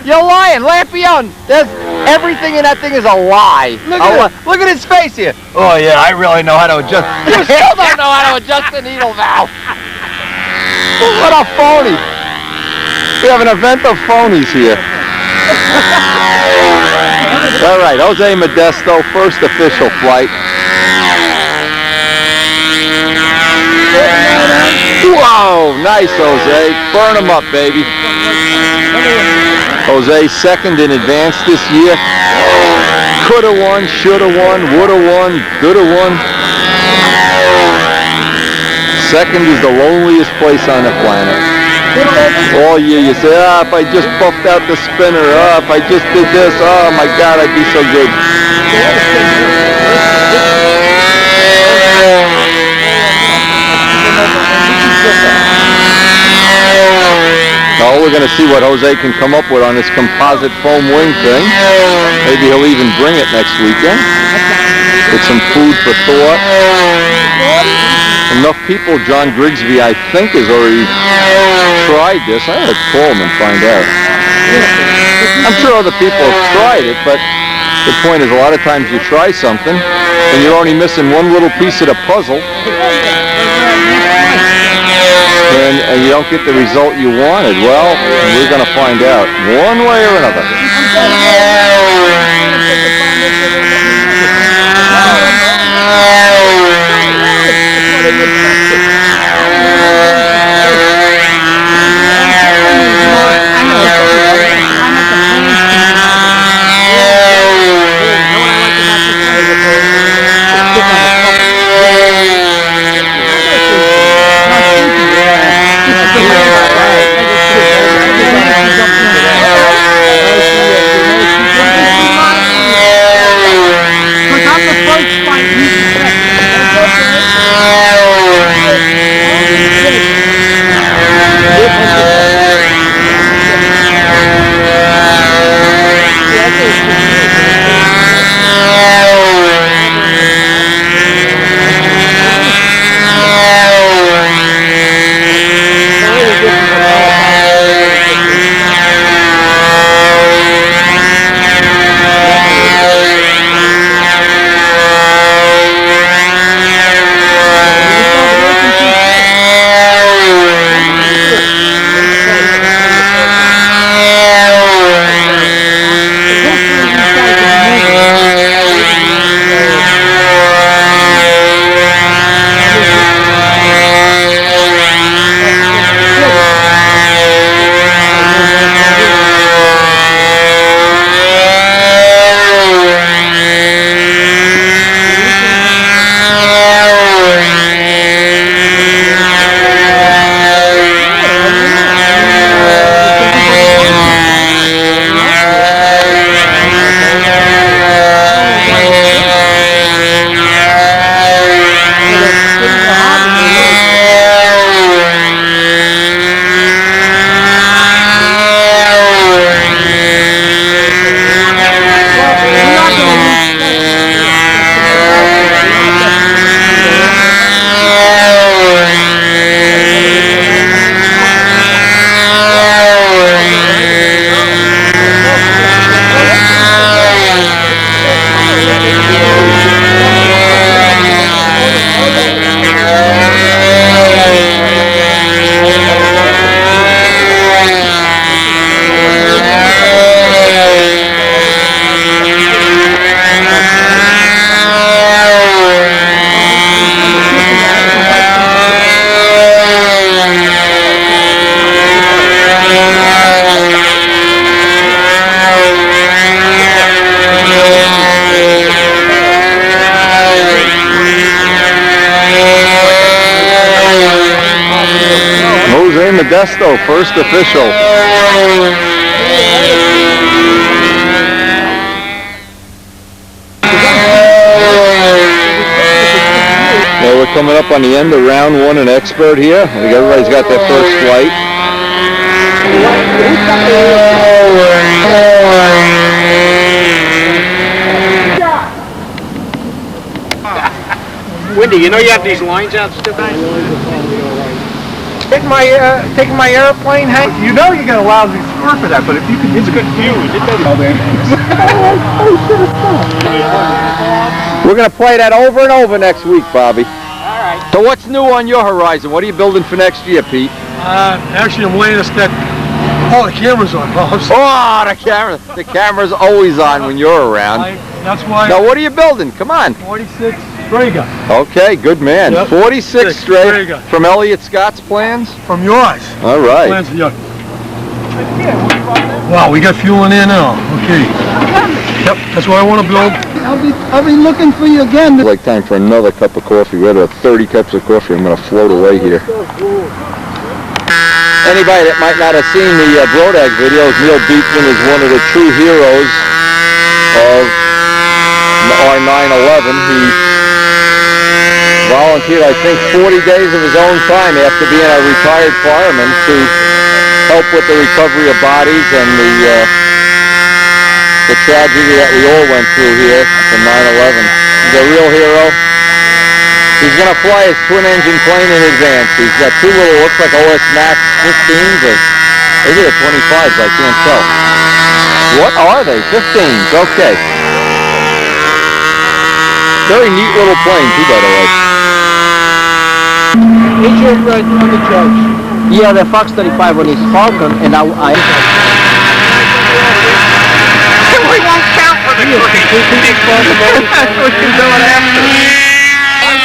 You're lying, Lampione. There's everything in that thing is a lie. Look at his face here. Oh yeah, I really know how to adjust. You still don't know how to adjust the needle valve. What a phony. We have an event of phonies here. All right, Jose Modesto, first official flight. Whoa, nice, Jose. Burn him up, baby. Jose second in advance this year. Coulda won, shoulda won, woulda won, coulda won. Second is the loneliest place on the planet. All year you say, if I just buffed out the spinner, if I just did this, oh my God, I'd be so good. Oh, we're going to see what Jose can come up with on this composite foam wing thing. Maybe he'll even bring it next weekend. With some food for thought. Enough people, John Grigsby, I think, has already tried this. I gotta call him and find out. I'm sure other people have tried it, but the point is a lot of times you try something and you're only missing one little piece of the puzzle. And you don't get the result you wanted. Well, we're going to find out one way or another. Modesto, first official. coming up on the end of round one in Expert here. I think everybody's got their first flight. Wendy, you know you have these lines out still? Taking my airplane, Hank? You know you got a lousy score for that, but if you can... It's confused. It doesn't... We're going to play that over and over next week, Bobby. All right. So what's new on your horizon? What are you building for next year, Pete? Actually, I'm laying a stack... Oh, the camera's on. Oh, the camera's always on when you're around. That's why... Now, what are you building? Come on. 46 stray gun. Okay, good man. Yep. 46 stray straight gun. from Elliott Scott's plans? From yours. All right. Plans for yours. Wow, we got fuel in there now. Okay. Yep, that's what I want to build. I'll be looking for you again. It's like time for another cup of coffee. We had about 30 cups of coffee. I'm going to float away here. Anybody that might not have seen the Brodag videos, Neil Beekman is one of the true heroes of our 9/11. He volunteered, I think, 40 days of his own time after being a retired fireman to help with the recovery of bodies and the tragedy that we all went through here from 9/11. He's a real hero. He's going to fly his twin-engine plane in advance. He's got two little, looks like OS Max 15s, or maybe they're 25s, I can't tell. What are they? 15s, okay. Very neat little plane, too, by the way. It's your right on the judge. Yeah, the Fox 35 on his Falcon, and I We won't count for the cookie. We can do it after. One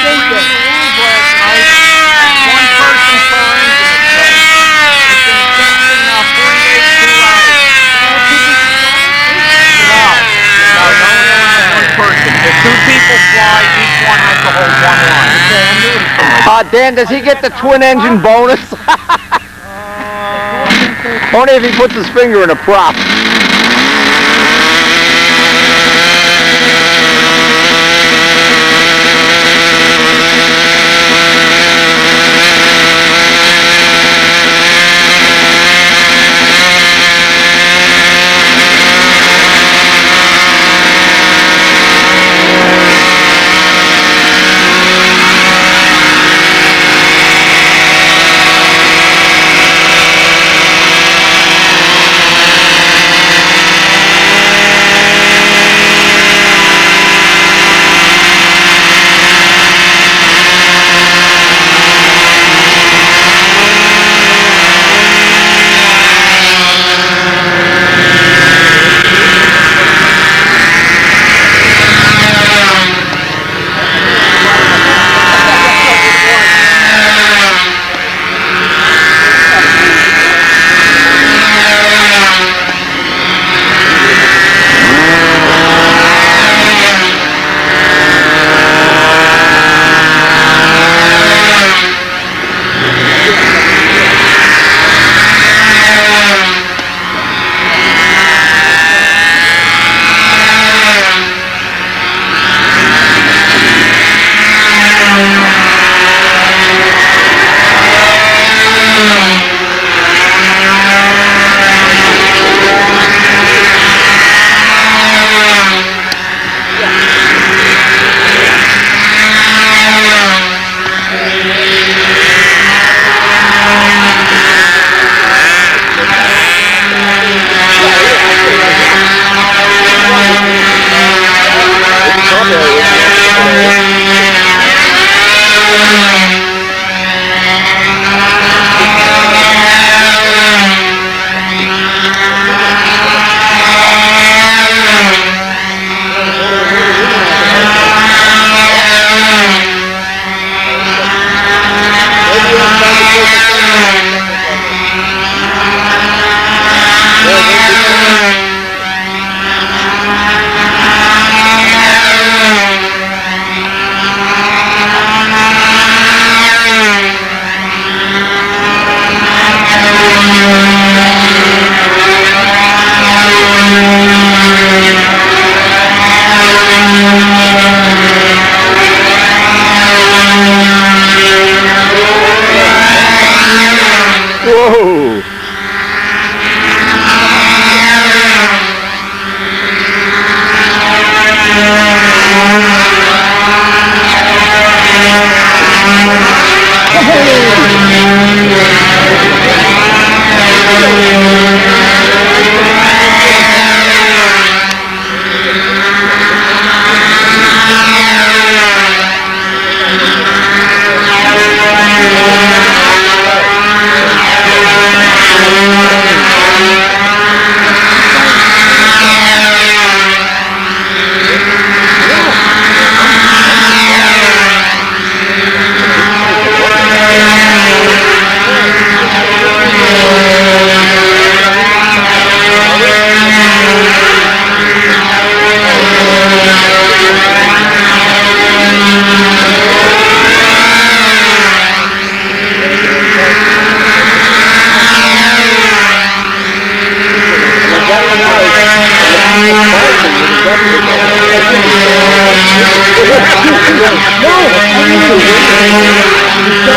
person per If two people fly, each one has to hold one line. Dan, does he get the twin-engine bonus? Only if he puts his finger in a prop.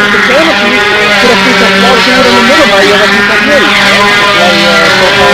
the canopy, put a piece of plywood in the middle, now you have a piece of wood. Yeah, absolutely.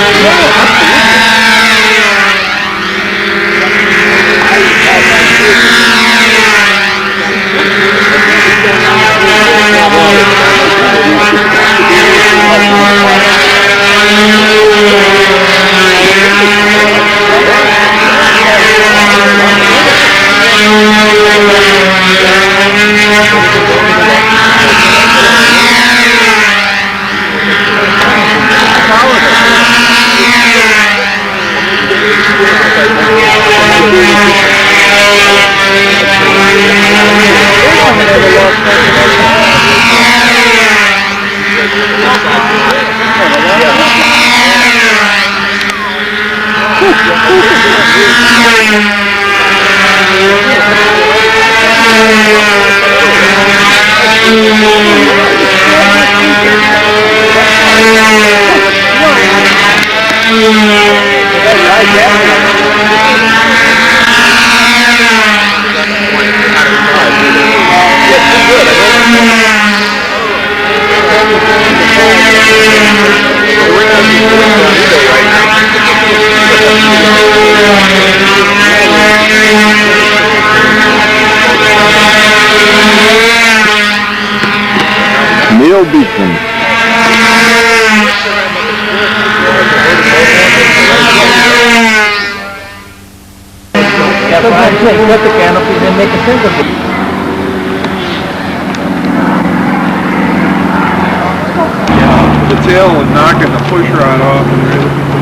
Neil Beekman. Sometimes they cut the canopies and make a single piece. The tail and knocking the push rod off and everything.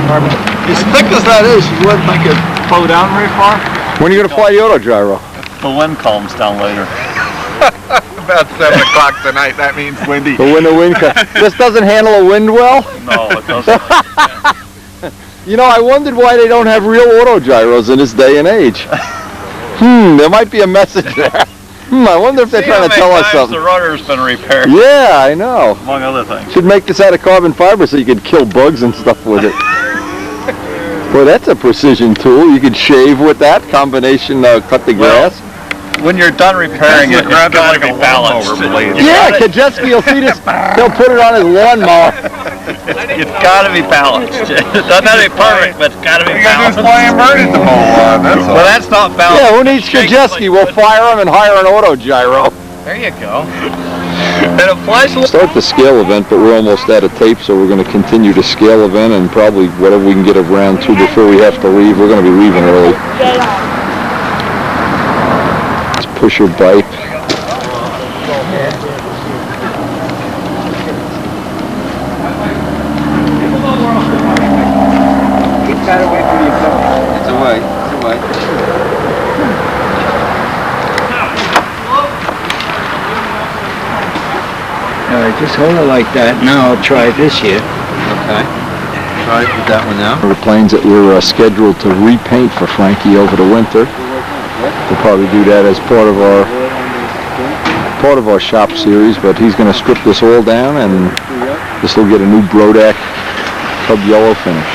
As thick as that is, you wouldn't think it'd flow down very far. When are you going to fly the auto gyro? The wind calms down later. About 7 o'clock tonight, that means windy. But when the wind comes, this doesn't handle a wind well? No, it doesn't. You know, I wondered why they don't have real auto gyros in this day and age. There might be a message there. I wonder if they're trying to tell us something. The rudder's been repaired. Yeah, I know. Among other things. Should make this out of carbon fiber so you could kill bugs and stuff with it. Well, that's a precision tool. You could shave with that combination, cut the grass. When you're done repairing it, it's got to be balanced. Yeah, Kajeski, you'll see this. He'll put it on his lawnmower. It's got to be balanced. It doesn't have to be perfect, but it's got to be balanced. Flying bird at the mole, that's all. Well, that's not balanced. Yeah, who needs Kajeski? We'll fire him and hire an auto gyro. There you go. And it flies. Start the scale event, but we're almost out of tape, so we're going to continue the scale event and probably whatever we can get around to before we have to leave. We're going to be leaving early. Let's push your bike. It's away. It's away. All right, just hold it like that. Now I'll try this here. Okay. Try it with that one now. The planes that we're scheduled to repaint for Frankie over the winter. We'll probably do that as part of our shop series, but he's going to strip this all down and this will get a new Brodak Cub Yellow finish.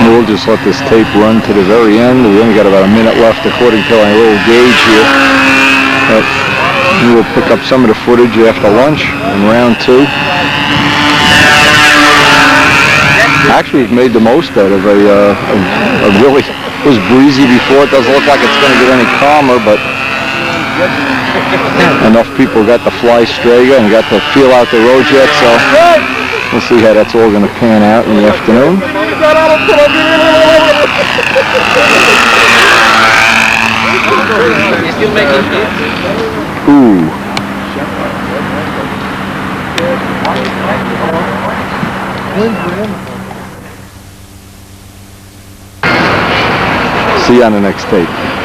We'll just let this tape run to the very end. We only got about a minute left according to our little gauge here. But we will pick up some of the footage after lunch in round 2. Actually, we've made the most out of a really, it was breezy before. It doesn't look like it's going to get any calmer, but enough people got to fly Strega and got to feel out the road yet, so we'll see how that's all going to pan out in the afternoon. Ooh. See you on the next tape.